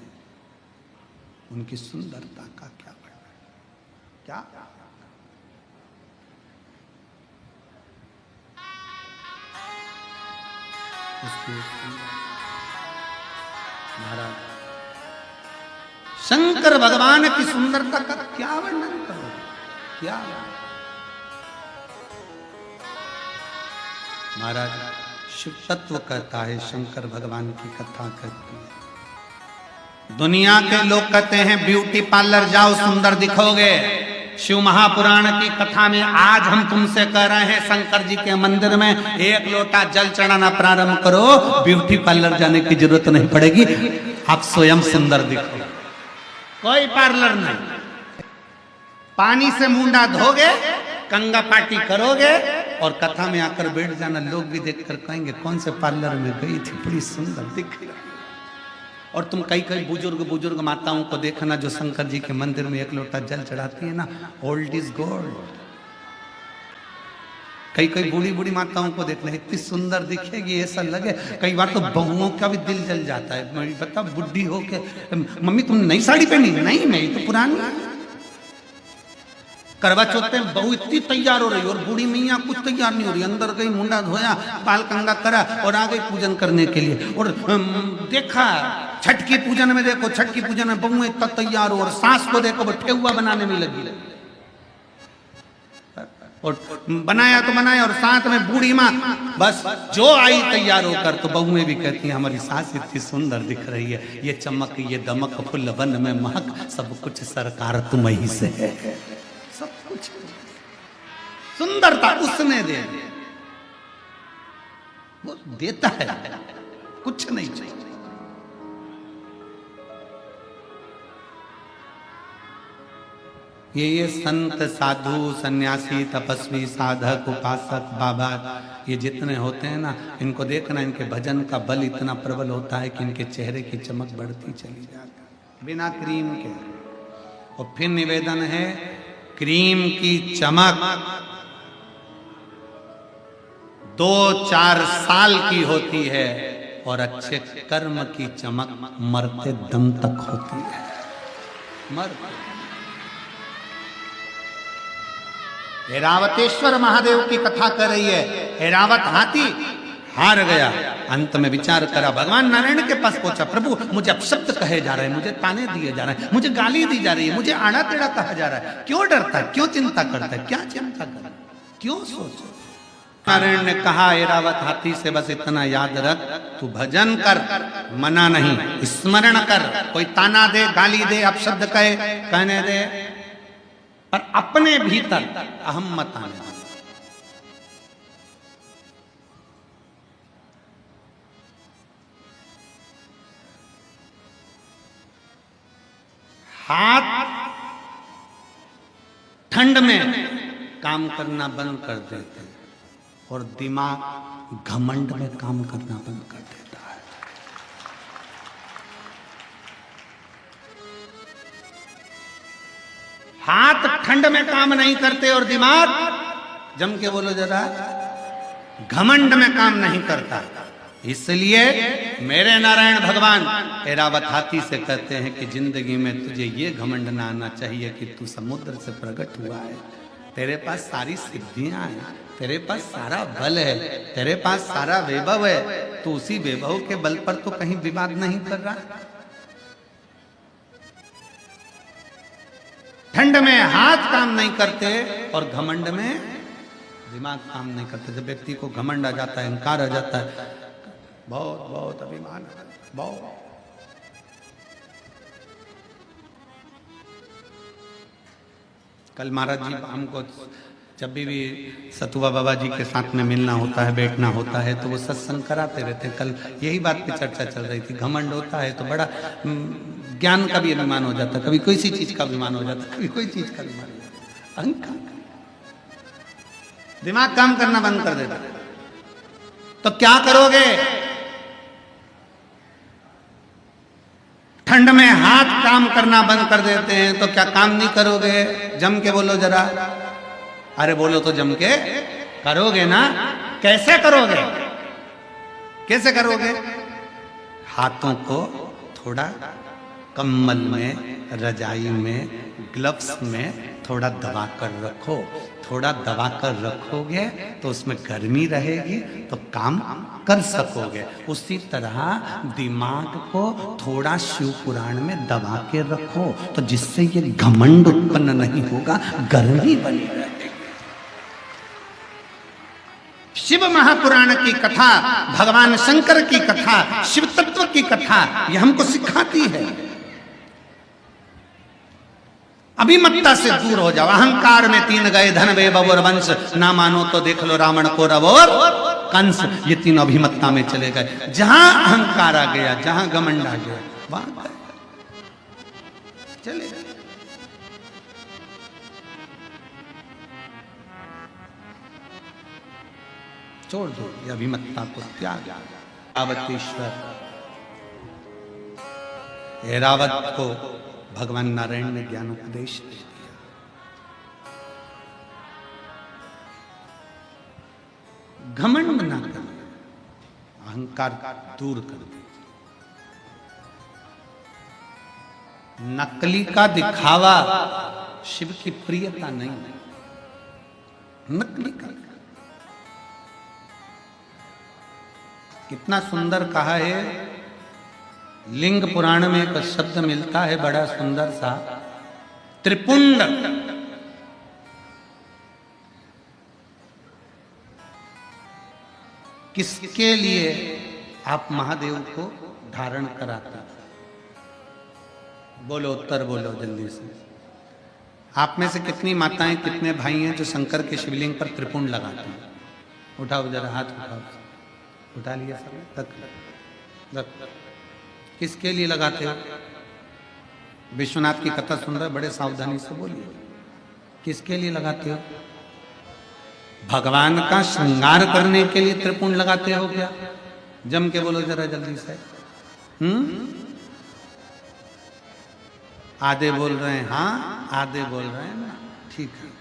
उनकी सुंदरता का क्या वर्णन, क्या उसकी महाराज शंकर भगवान की सुंदरता का क्या वर्णन करो, क्या। महाराज शिव तत्व कहता है, शंकर भगवान की कथा कहती है। दुनिया के लोग कहते हैं ब्यूटी पार्लर जाओ सुंदर दिखोगे। शिव महापुराण की कथा में आज हम तुमसे कह रहे हैं, शंकर जी के मंदिर में एक लोटा जल चढ़ाना प्रारंभ करो, ब्यूटी पार्लर जाने की जरूरत नहीं पड़ेगी, आप स्वयं सुंदर दिखोगे। कोई पार्लर नहीं, पानी से मुंडा धोगे, कंगा पार्टी करोगे और कथा में आकर बैठ जाना, लोग भी देखकर कहेंगे कौन से पार्लर में गई थी, बड़ी सुंदर दिख रही। और तुम कई कई बुजुर्ग माताओं को देखना जो शंकर जी के मंदिर में एक लोटा जल चढ़ाती है ना, ओल्ड इज गोल्ड। कई कई बूढ़ी माताओं को देखना, इतनी सुंदर दिखेगी, ऐसा लगे, कई बार तो बहुओं का भी दिल जल जाता है। बता बुढ़ी हो के, मम्मी तुम नई साड़ी पहनी? नहीं, मैं तो पुरानी। करवा चौथ में बहू इतनी तैयार हो रही और बूढ़ी मैया कुछ तैयार नहीं हो रही, अंदर गई, मुंडा धोया, बाल कंगा करा और आ गई पूजन करने के लिए। और देखा छठ की पूजन में, देखो छठ की पूजन में बहू इतना तैयार हो और सास को देखो ठेकुआ बनाने में लगी, और बनाया तो बनाया, और साथ में बूढ़ी माँ बस जो आई तैयार होकर, तो बहुएं भी कहती हैं हमारी सास इतनी सुंदर दिख रही है, ये चमक ये दमक फुल वन में महक, सब कुछ सरकार तुम ही से है, सब कुछ सुंदरता उसने दे, वो देता है, कुछ नहीं चाहिए। ये संत साधु सन्यासी तपस्वी साधक उपासक बाबा ये जितने होते हैं ना, इनको देखना, इनके भजन का बल इतना प्रबल होता है कि इनके चेहरे की चमक बढ़ती चली जाती है बिना क्रीम के। और फिर निवेदन है, क्रीम की चमक 2-4 साल की होती है और अच्छे कर्म की चमक मरते दम तक होती है। मरते ऐरावतेश्वर महादेव की कथा कर रही है। ऐरावत हाथी हार गया, अंत में विचार करा, भगवान नारायण के पास पहुंचा, प्रभु मुझे अपशब्द कहे जा रहे हैं, मुझे ताने दिए जा रहे हैं, मुझे गाली दी जा रही है, मुझे आड़ा टेढ़ा कहा जा रहा है, क्यों डरता है, क्यों चिंता करता है, क्या चिंता कर, क्यों सोच। नारायण ने कहा, ऐरावत हाथी से बस इतना याद रख, तू भजन कर, मना नहीं, स्मरण कर, कोई ताना दे, गाली दे, अपशब्द कहे, कहने दे, पर अपने भीतर अहम मत आने दे। हाथ ठंड में काम करना बंद कर देते और दिमाग घमंड में काम करना बंद कर देता है। हाथ ठंड में काम नहीं करते और दिमाग, जम के बोलो जरा, घमंड में काम नहीं करता। इसलिए मेरे नारायण भगवान ऐरावत हाथी से कहते हैं कि जिंदगी में तुझे ये घमंड ना आना चाहिए कि तू समुद्र से प्रकट हुआ है, तेरे पास सारी सिद्धियां हैं, तेरे पास सारा बल है, तेरे पास सारा वैभव है, तो उसी वैभव के बल पर तो कहीं विवाद नहीं कर रहा। ठंड में हाथ काम नहीं करते और घमंड में दिमाग काम नहीं करते। जब व्यक्ति को घमंड आ जाता है, अहंकार आ जाता है, बहुत बहुत अभिमान, बहुत। कल महाराज जी हमको जब भी सतुआ बाबा जी के साथ में मिलना होता है, बैठना होता है, तो वो सत्संग कराते रहते। कल यही बात पे चर्चा चल रही थी, घमंड होता है तो बड़ा ज्ञान का भी अभिमान हो जाता, कभी कोई सी चीज का अभिमान हो जाता, कभी कोई चीज का अभिमान हो जाता, अहंकार, दिमाग काम करना बंद कर देता। तो क्या करोगे? ठंड में हाथ काम करना बंद कर देते हैं तो क्या काम नहीं करोगे? जम के बोलो जरा, अरे बोलो तो जम के करोगे ना। कैसे करोगे? कैसे करोगे? हाथों को थोड़ा कम्बल में, रजाई में, ग्लव्स में थोड़ा दबा कर रखो। थोड़ा दबा कर रखोगे तो उसमें गर्मी रहेगी तो काम कर सकोगे। उसी तरह दिमाग को थोड़ा शिव पुराण में दबा के रखो तो जिससे ये घमंड उत्पन्न नहीं होगा, गर्मी बनी रहेगी। शिव महापुराण की कथा, भगवान शंकर की कथा, शिव तत्व की कथा ये हमको सिखाती है। अभिमत्ता से दूर हो जाओ। अहंकार में तीन गए, धन वैभव और वंश, ना मानो तो देख लो रावण को रव और कंस। ये तीन अभिमत्ता में चले गए। जहां अहंकार आ गया, जहां घमंड आ गया, वहां चले गए। छोड़ दो ये अभिमत्ता को, त्याग। ऐरावतेश्वर, ऐरावत को भगवान नारायण ने ज्ञान उपदेश दे दिया। घमंड ना कर, अहंकार दूर कर दे। नकली का दिखावा शिव की प्रियता नहीं, नकली का। कितना सुंदर कहा है, लिंग पुराण में एक शब्द मिलता है बड़ा सुंदर सा, त्रिपुंड। किसके लिए आप महादेव को धारण कराते? बोलो, उत्तर बोलो जल्दी से। आप में से कितनी माताएं, कितने भाई हैं जो शंकर के शिवलिंग पर त्रिपुंड लगाते हैं? उठाओ जरा हाथ, उठाओ। उठा लिया सब? तक किसके लिए लगाते हो? विश्वनाथ की कथा सुन रहे, बड़े सावधानी से बोलिए। किसके लिए लगाते हो? भगवान का श्रृंगार करने के लिए त्रिपुंड लगाते हो क्या? जम के बोलो जरा जल्दी से। आधे बोल रहे हैं हाँ, आधे बोल रहे हैं ना। ठीक है।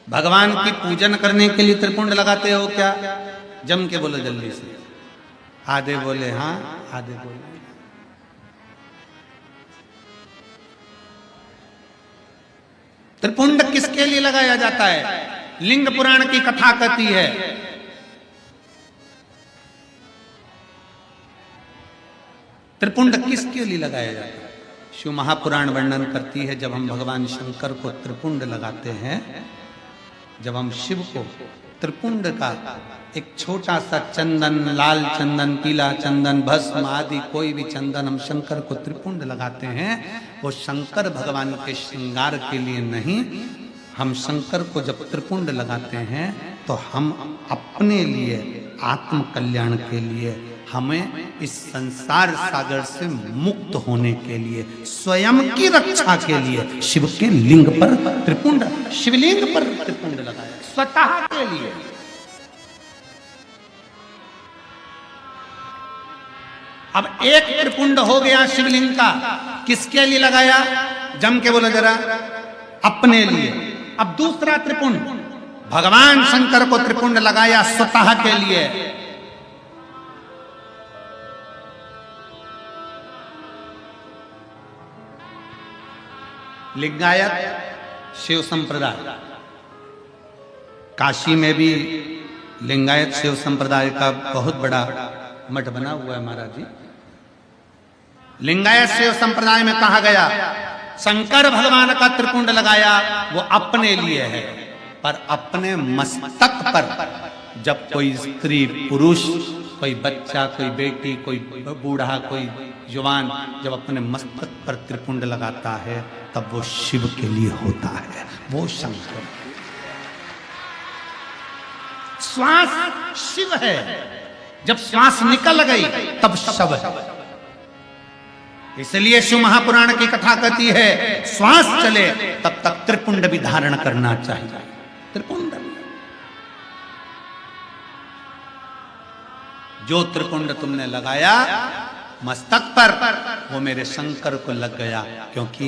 भगवान की पूजन करने के लिए त्रिपुंड लगाते हो क्या? जम के बोलो जल्दी से। आधे बोले हाँ, आधे बोले। त्रिपुंड किसके लिए लगाया जाता है? लिंग पुराण की कथा कहती है त्रिपुंड किसके लिए लगाया जाता है? शिव महापुराण वर्णन करती है, जब हम भगवान शंकर को त्रिपुंड लगाते हैं, जब हम शिव को त्रिपुंड का एक छोटा सा चंदन, लाल चंदन, पीला चंदन, भस्म आदि कोई भी चंदन हम शंकर को त्रिपुंड लगाते हैं, वो शंकर भगवान के श्रृंगार के लिए नहीं, हम शंकर को जब त्रिपुंड लगाते हैं तो हम अपने लिए, आत्म कल्याण के लिए, हमें इस संसार सागर से मुक्त होने के लिए, स्वयं की रक्षा के लिए शिव के लिंग पर त्रिपुंड, शिवलिंग पर त्रिपुंड लगाया, स्वतः के लिए। अब एक त्रिपुंड हो गया शिवलिंग का, किसके लिए लगाया? जम के बोलो जरा, अपने लिए। अब दूसरा त्रिपुंड, भगवान शंकर को त्रिपुंड लगाया स्वतः के लिए। लिंगायत शिव संप्रदाय, काशी में भी लिंगायत शिव संप्रदाय का बहुत बड़ा मठ बना हुआ है महाराज जी। लिंगायत शिव संप्रदाय में कहा गया, शंकर भगवान का त्रिपुंड लगाया वो अपने लिए है, पर अपने मस्तक पर जब कोई स्त्री, पुरुष, कोई बच्चा, कोई बेटी, कोई बूढ़ा, कोई जवान जब अपने मस्तक पर त्रिपुंड लगाता है तब वो शिव के लिए होता है, वो शंकर। श्वास शिव है, जब श्वास निकल गई तब शव है। इसलिए शिव महापुराण की कथा कहती है, श्वास चले तब तक त्रिपुंड भी धारण करना चाहिए। त्रिपुंड, जो त्रिपुंड तुमने लगाया मस्तक पर, वो मेरे शंकर को लग गया, क्योंकि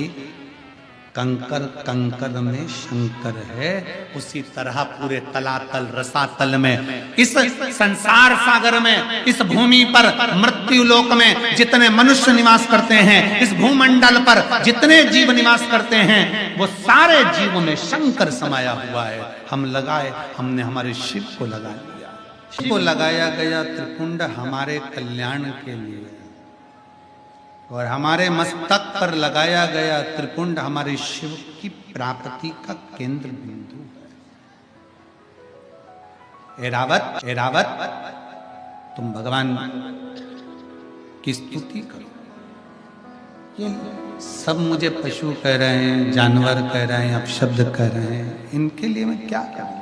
कंकर कंकर में शंकर है। उसी तरह पूरे तलातल रसातल में, इस संसार सागर में, इस भूमि पर, मृत्यु लोक में जितने मनुष्य निवास करते हैं, इस भूमंडल पर जितने जीव निवास करते हैं, वो सारे जीवों में शंकर समाया हुआ है। हम लगाए, हमने हमारे शिव को लगा लिया। शिव को लगाया गया त्रिपुंड हमारे कल्याण के लिए, और हमारे मस्तक पर लगाया गया त्रिपुंड हमारे शिव की प्राप्ति का केंद्र बिंदु है। एरावत, एरावत, तुम भगवान की स्तुति करो। ये सब मुझे पशु कह रहे हैं, जानवर कह रहे हैं, अपशब्द कह रहे हैं, इनके लिए मैं क्या करूं?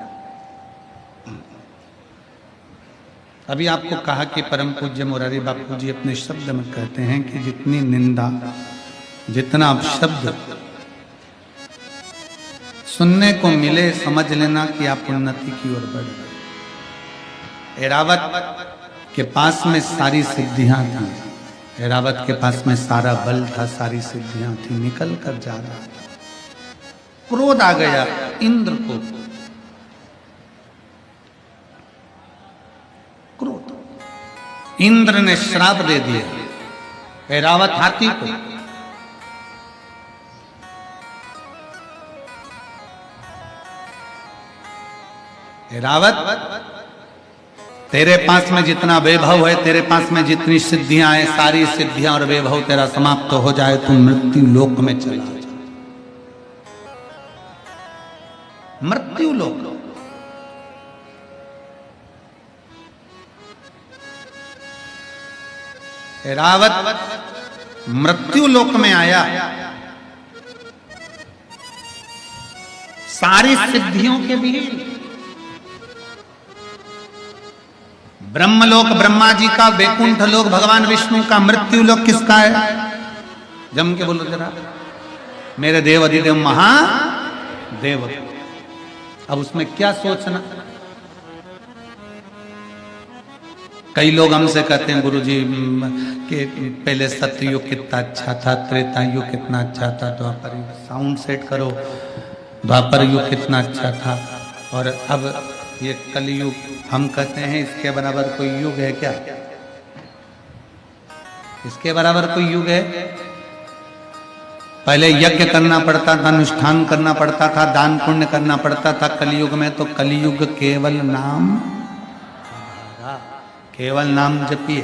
अभी आपको कहा कि परम पूज्य मुरारी बापू जी अपने शब्द में कहते हैं कि जितनी निंदा, जितना अपशब्द सुनने को मिले, समझ लेना कि आप उन्नति की ओर बढ़ रहे। एरावत के पास में सारी सिद्धियां थी, एरावत के पास में सारा बल था, सारी सिद्धियां थी, निकल कर जा रहा था। क्रोध आ गया इंद्र को, क्रोध। इंद्र ने श्राप दे दिया ऐरावत हाथी को। ऐरावत, तेरे पास में जितना वैभव है, तेरे पास में जितनी सिद्धियां हैं, सारी सिद्धियां और वैभव तेरा समाप्त हो जाए, तुम मृत्यु लोक में चला जा। मृत्यु लोक, ऐरावत मृत्यु लोक में आया, सारी सिद्धियों के बीच ब्रह्मलोक ब्रह्मा जी का, वैकुंठ लोक भगवान विष्णु का, मृत्यु लोक किसका है? जम के बोलो जरा, मेरे देव अधिदेव महादेव। अब उसमें क्या सोचना? कई लोग हमसे कहते हैं गुरुजी कि पहले सतयुग कितना अच्छा था, त्रेता युग कितना अच्छा था, द्वापर युग, साउंड सेट करो, द्वापर युग कितना अच्छा था, और अब ये कलयुग। हम कहते हैं इसके बराबर कोई युग है क्या? इसके बराबर कोई युग है? पहले यज्ञ करना पड़ता था, अनुष्ठान करना पड़ता था, दान पुण्य करना पड़ता था। कलयुग में तो कलयुग केवल नाम, केवल नाम जपिए।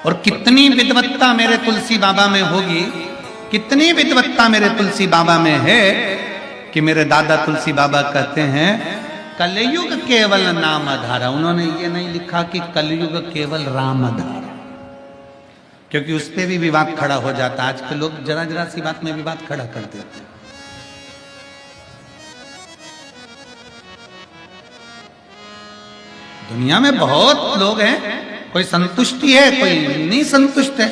और कितनी विद्वत्ता मेरे तुलसी बाबा में होगी, कितनी विद्वत्ता मेरे तुलसी बाबा में है कि मेरे दादा तुलसी बाबा कहते हैं कलयुग केवल नाम आधारा। उन्होंने ये नहीं लिखा कि कलयुग केवल राम आधारा, क्योंकि उस पर भी विवाद खड़ा हो जाता। आज के लोग जरा जरा सी बात में विवाद खड़ा कर देते हैं। दुनिया में बहुत लोग हैं, कोई संतुष्टि है, कोई नहीं संतुष्ट है।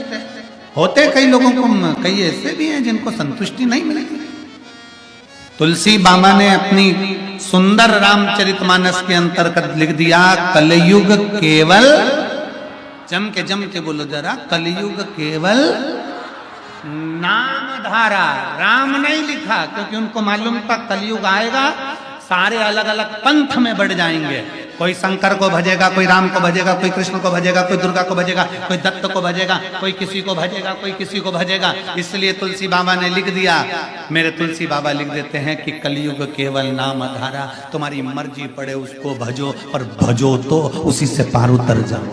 होते कई लोगों को, कई ऐसे भी हैं जिनको संतुष्टि नहीं मिलेगी। तुलसी बाबा ने अपनी सुंदर रामचरितमानस के अंतर्गत लिख दिया कलयुग केवल, जम के बोलो जरा, कलयुग केवल नाम धारा। राम नहीं लिखा क्योंकि उनको मालूम था कलयुग आएगा, सारे अलग अलग पंथ में बढ़ जाएंगे। कोई शंकर को भजेगा, कोई राम को भजेगा, कोई कृष्ण को भजेगा, कोई दुर्गा को भजेगा, कोई दत्त को भजेगा, कोई किसी को भजेगा, कोई किसी को भजेगा। इसलिए तुलसी बाबा ने लिख दिया, मेरे तुलसी बाबा लिख देते हैं कि कलयुग केवल नाम आधारा। तुम्हारी मर्जी पड़े उसको भजो, पर भजो तो उसी से पार उतर जाओ।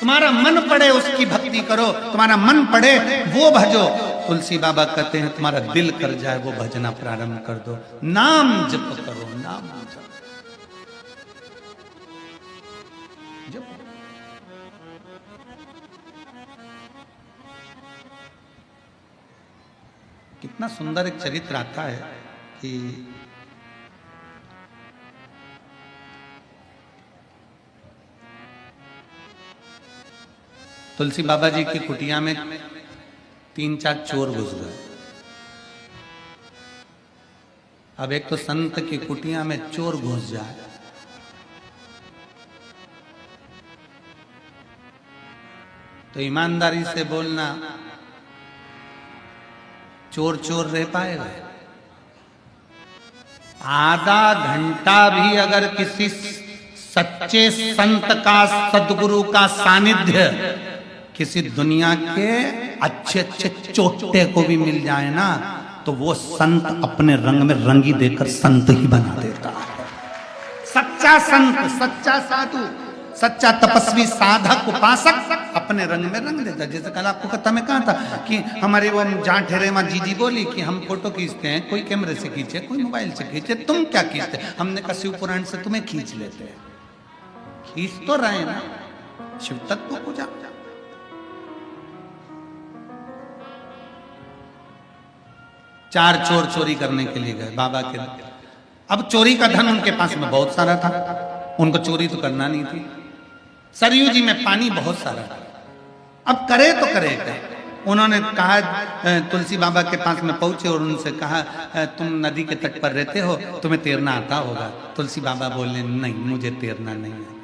तुम्हारा मन पड़े उसकी भक्ति करो, तुम्हारा मन पड़े वो भजो। तुलसी बाबा कहते हैं तुम्हारा दिल कर जाए वो भजना प्रारंभ कर दो, नाम जप करो, नाम जप। कितना सुंदर एक चरित्र आता है कि तुलसी बाबा जी की कुटिया में 3-4 चोर घुस गए। अब एक तो संत की कुटिया में चोर घुस जाए, तो ईमानदारी से बोलना, चोर चोर रह पाएगा? आधा घंटा भी अगर किसी सच्चे संत का, सदगुरु का सानिध्य किसी दुनिया के अच्छे अच्छे चोटे को भी मिल जाए ना, तो वो संत अपने रंग में रंगी देकर संत ही बना देता है। सच्चा संत, सच्चा साधु, सच्चा तपस्वी, साधक, उपासक अपने रंग में रंग देता है। जैसे कल आपको कथा में कहा था कि हमारे वो जहाँ ठहरे माँ जीजी बोली कि हम फोटो खींचते हैं, कोई कैमरे से खींचे, कोई मोबाइल से खींचे, तुम क्या खींचते? हमने कहा शिव पुराण से तुम्हें खींच लेते हैं। खींच तो रहे ना, शिव तत्व पूजा। चार चोर चोरी करने के लिए गए बाबा के। अब चोरी का धन उनके पास में बहुत सारा था, उनको चोरी तो करना नहीं थी। सरयू जी में पानी बहुत सारा था, अब करे तो करे क्या? उन्होंने कहा, तुलसी बाबा के पास में पहुंचे और उनसे कहा, तुम नदी के तट पर रहते हो, तुम्हें तैरना आता होगा। तुलसी बाबा बोले, नहीं मुझे तैरना नहीं आता।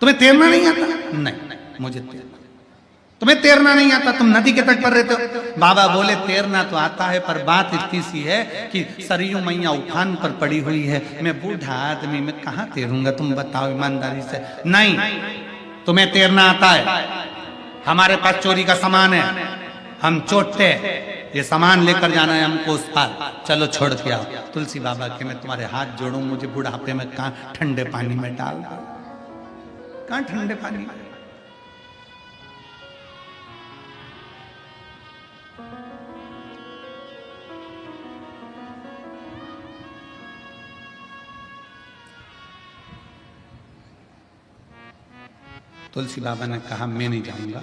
तुम्हें तैरना नहीं आता? नहीं मुझे तैरना। तुम्हें तैरना नहीं आता, तुम नदी के तट पर रहते हो। बाबा बोले, तैरना तो आता है, पर बात इतनी सी है कि सरयू मैया उफान पर पड़ी हुई है, मैं बूढ़ा आदमी, मैं कहाँ तैरूंगा? तुम बताओ ईमानदारी से। नहीं, तुम्हें तैरना आता है, हमारे पास चोरी का सामान है, हम चोटते, ये सामान लेकर जाना है हमको उस पार, चलो छोड़ के आओ। तुलसी बाबा के मैं तुम्हारे हाथ जोड़ूं, मुझे बुढ़ापे में कहाँ ठंडे पानी में डाल दो, कहाँ ठंडे पानी। तुलसी बाबा ने कहा, मैं नहीं जाऊंगा,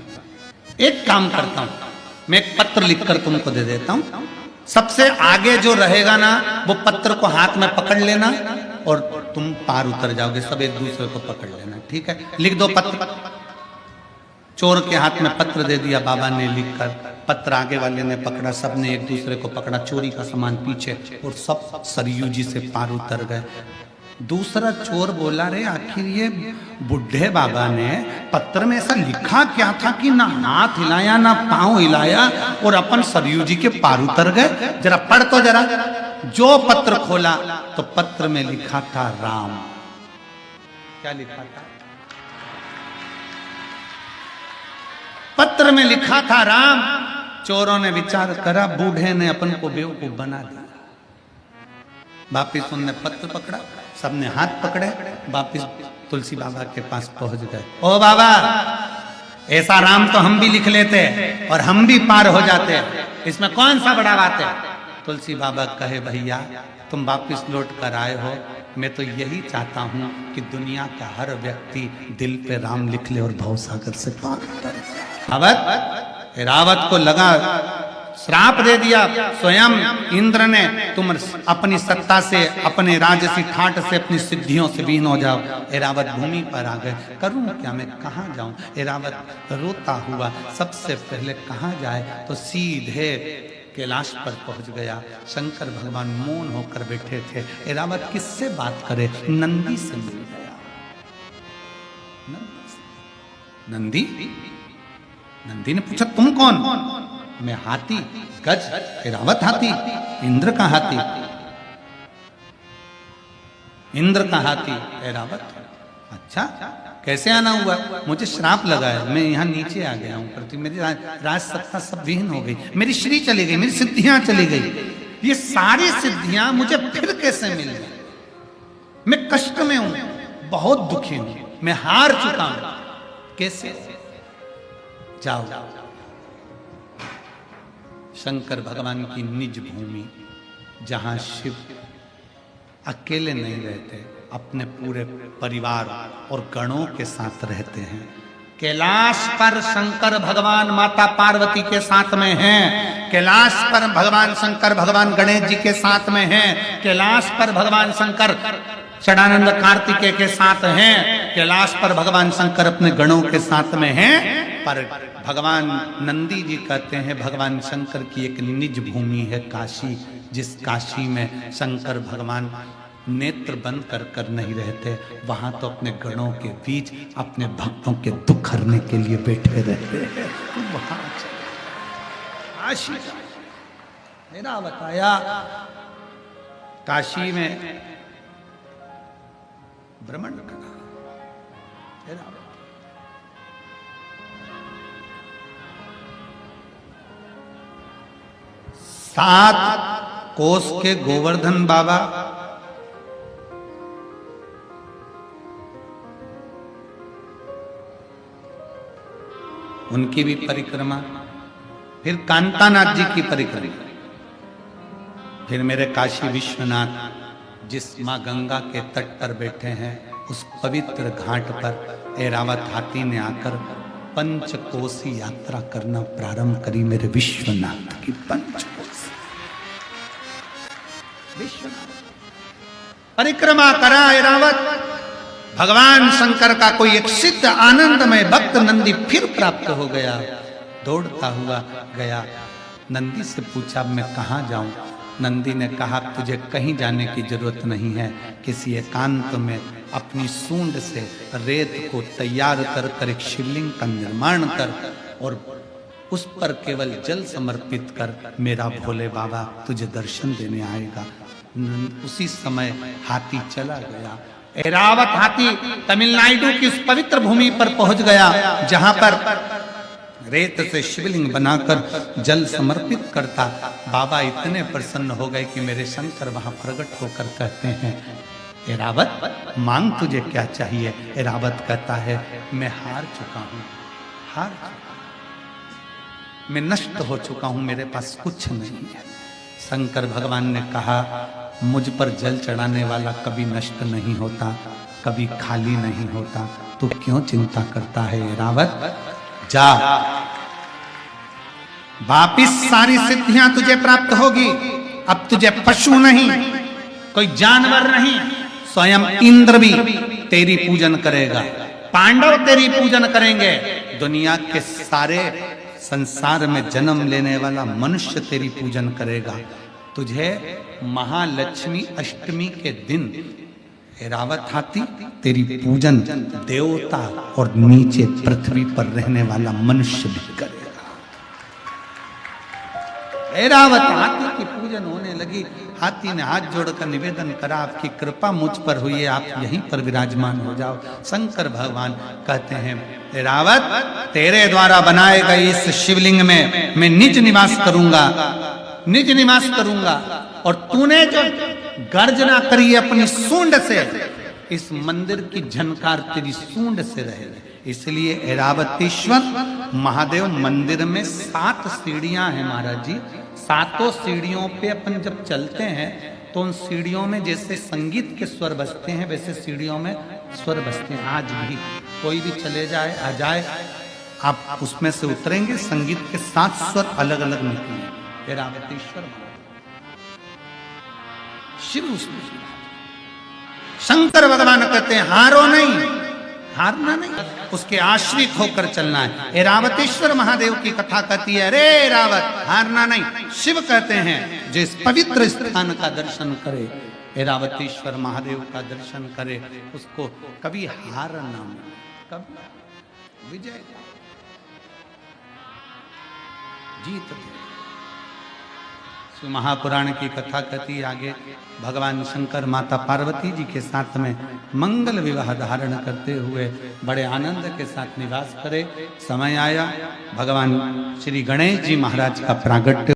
एक काम करता हूं, मैं एक पत्र लिखकर तुमको दे देता हूं, सबसे आगे जो रहेगा ना वो पत्र को हाथ में पकड़ लेना और तुम पार उतर जाओगे, सब एक दूसरे को पकड़ लेना, ठीक है? लिख दो पत्र। चोर के हाथ में पत्र दे दिया बाबा ने लिखकर, पत्र आगे वाले ने पकड़ा, सबने एक दूसरे को पकड़ा, चोरी का सामान पीछे, और सब सरयू जी से पार उतर गए। दूसरा चोर बोला, रे आखिर ये बुढ़े बाबा ने पत्र में ऐसा लिखा क्या था कि ना हाथ हिलाया ना पांव हिलाया और अपन सरयू जी के पार उतर गए? जरा पढ़ तो जरा। जो पत्र खोला तो पत्र में लिखा था राम। क्या लिखा था? पत्र में लिखा था राम। चोरों ने विचार करा, बूढ़े ने अपन को बेवकूफ बना दिया। वापिस उनने पत्र पकड़ा, सबने हाथ पकड़े, वापिस तुलसी बाबा के पास पहुंच गए। ओ बाबा, ऐसा राम तो हम भी लिख लेते और हम भी पार हो जाते, इसमें कौन सा बड़ा बात है। तुलसी बाबा कहे, भैया तुम वापिस लौट कर आए हो, मैं तो यही चाहता हूं कि दुनिया का हर व्यक्ति दिल पे राम लिख ले और भवसागर से पार उतर। रावत को लगा, श्राप दे दिया स्वयं इंद्र ने, तुम अपनी सत्ता से, अपने राजसी ठाट से, अपनी सिद्धियों से विहीन हो जाओ। एरावत भूमि पर आ गए। करूं क्या, मैं कहाँ जाऊं। एरावत रोता हुआ सबसे पहले कहाँ जाए, तो सीधे कैलाश पर पहुंच गया। शंकर भगवान मौन होकर बैठे थे। एरावत किससे बात करे, नंदी से मिल गया। नंदी ने पूछा, तुम कौन। मैं हाथी, गज, एरावत हाथी, इंद्र का हाथी। इंद्र का हाथी एरावत। अच्छा, कैसे आना हुआ। मुझे श्राप लगा है, मैं यहाँ नीचे आ गया हूँ, पर मेरी राज सत्ता सब विहीन हो गई, मेरी श्री चली गई, मेरी सिद्धियां चली गई। ये सारी सिद्धियां मुझे फिर कैसे मिल गई। मैं कष्ट में हूं, बहुत दुखी हूं, मैं हार चुका हूं, कैसे। जाओ, शंकर भगवान की निज भूमि, जहां शिव अकेले नहीं रहते, अपने पूरे परिवार और गणों के साथ रहते हैं। कैलाश पर शंकर भगवान माता पार्वती के साथ में हैं। कैलाश पर भगवान शंकर भगवान गणेश जी के साथ में हैं। कैलाश पर भगवान शंकर षडानंद कार्तिकेय के साथ हैं। कैलाश पर भगवान शंकर अपने गणों के साथ में हैं। पर भगवान नंदी जी कहते हैं, भगवान शंकर की एक निज भूमि है काशी, जिस काशी में शंकर भगवान नेत्र बंद कर कर नहीं रहते, वहां तो अपने गणों के बीच अपने भक्तों के दुख हरने के लिए बैठे रहते हैं। तो वहां काशी मेरा बताया, काशी में भ्रमण करा। 7 कोस के गोवर्धन बाबा, उनकी भी परिक्रमा, फिर कांतानाथ जी की परिक्रमा, फिर मेरे काशी विश्वनाथ जिस मां गंगा के तट पर बैठे हैं, उस पवित्र घाट पर ऐरावत हाथी ने आकर पंचकोसी यात्रा करना प्रारंभ करी। मेरे विश्वनाथ की पंचकोसी परिक्रमा करा ऐरावत। भगवान शंकर का कोई एक सिद्ध आनंदमय भक्त नंदी फिर प्राप्त हो गया। दौड़ता हुआ गया, नंदी से पूछा मैं कहाँ जाऊं। नंदी ने कहा तुझे कहीं जाने की जरूरत नहीं है, किसी एकांत में अपनी सूंड से रेत को तैयार कर कर एक शिवलिंग का निर्माण कर और उस पर केवल जल समर्पित कर, मेरा भोले बाबा तुझे दर्शन देने आएगा। उसी समय हाथी चला गया। ऐरावत हाथी तमिलनाडु की उस पवित्र भूमि पर पहुंच गया, जहां पर रेत से शिवलिंग बनाकर जल समर्पित करता। बाबा इतने प्रसन्न हो गए कि मेरे शंकर वहां प्रकट होकर कहते हैं, ऐरावत मांग तुझे क्या चाहिए। ऐरावत कहता है मैं हार चुका हूं, हार चुका हूं, मैं नष्ट हो चुका हूं, मेरे पास कुछ नहीं है। शंकर भगवान ने कहा मुझ पर जल चढ़ाने वाला कभी नष्ट नहीं होता, कभी खाली नहीं होता, तू क्यों चिंता करता है। ऐरावत जा, वापिस सारी सिद्धियां तुझे प्राप्त होगी। अब तुझे पशु नहीं, कोई जानवर नहीं, स्वयं इंद्र भी तेरी पूजन करेगा, पांडव तेरी पूजन करेंगे, दुनिया के सारे संसार में जन्म लेने वाला मनुष्य तेरी पूजन करेगा। तुझे महालक्ष्मी अष्टमी के दिन ऐरावत हाथी तेरी पूजन देवता और नीचे पृथ्वी पर रहने वाला मनुष्य भी करेगा। ऐरावत हाथी की पूजन होने लगी। हाथी ने हाथ जोड़कर निवेदन करा आपकी कृपा मुझ पर हुई है, आप यहीं पर विराजमान हो जाओ। शंकर भगवान कहते हैं ऐरावत तेरे द्वारा बनाए गए इस शिवलिंग में मैं निज निवास करूंगा, निज निवास करूंगा। और तूने जो गर्जना करिए अपनी सूंड से, इस मंदिर की झनकार तेरी सूंड से रहे। इसलिए ऐरावतेश्वर महादेव मंदिर में 7 सीढ़ियां हैं महाराज जी। 7 सीढ़ियों पे अपन जब चलते हैं तो उन सीढ़ियों में जैसे संगीत के स्वर बजते हैं वैसे सीढ़ियों में स्वर बजते हैं। आज भी कोई भी चले जाए आ जाए, आप उसमें से उतरेंगे, संगीत के 7 स्वर अलग अलग निकलेंगे। ऐरावतेश्वर शिव उसमें, शंकर भगवान कहते हैं हारो नहीं, हारना नहीं, उसके आश्रित होकर चलना है। ऐरावतेश्वर महादेव की कथा कहती है, अरे ऐरावत हारना नहीं। शिव कहते हैं जो इस पवित्र स्थान का दर्शन करे, ऐरावतेश्वर महादेव का दर्शन करे, उसको कभी हार ना मिले, कभी विजय जीत। महापुराण की कथा कहती है आगे, भगवान शंकर माता पार्वती जी के साथ में मंगल विवाह धारण करते हुए बड़े आनंद के साथ निवास करे। समय आया भगवान श्री गणेश जी महाराज का प्रागट्य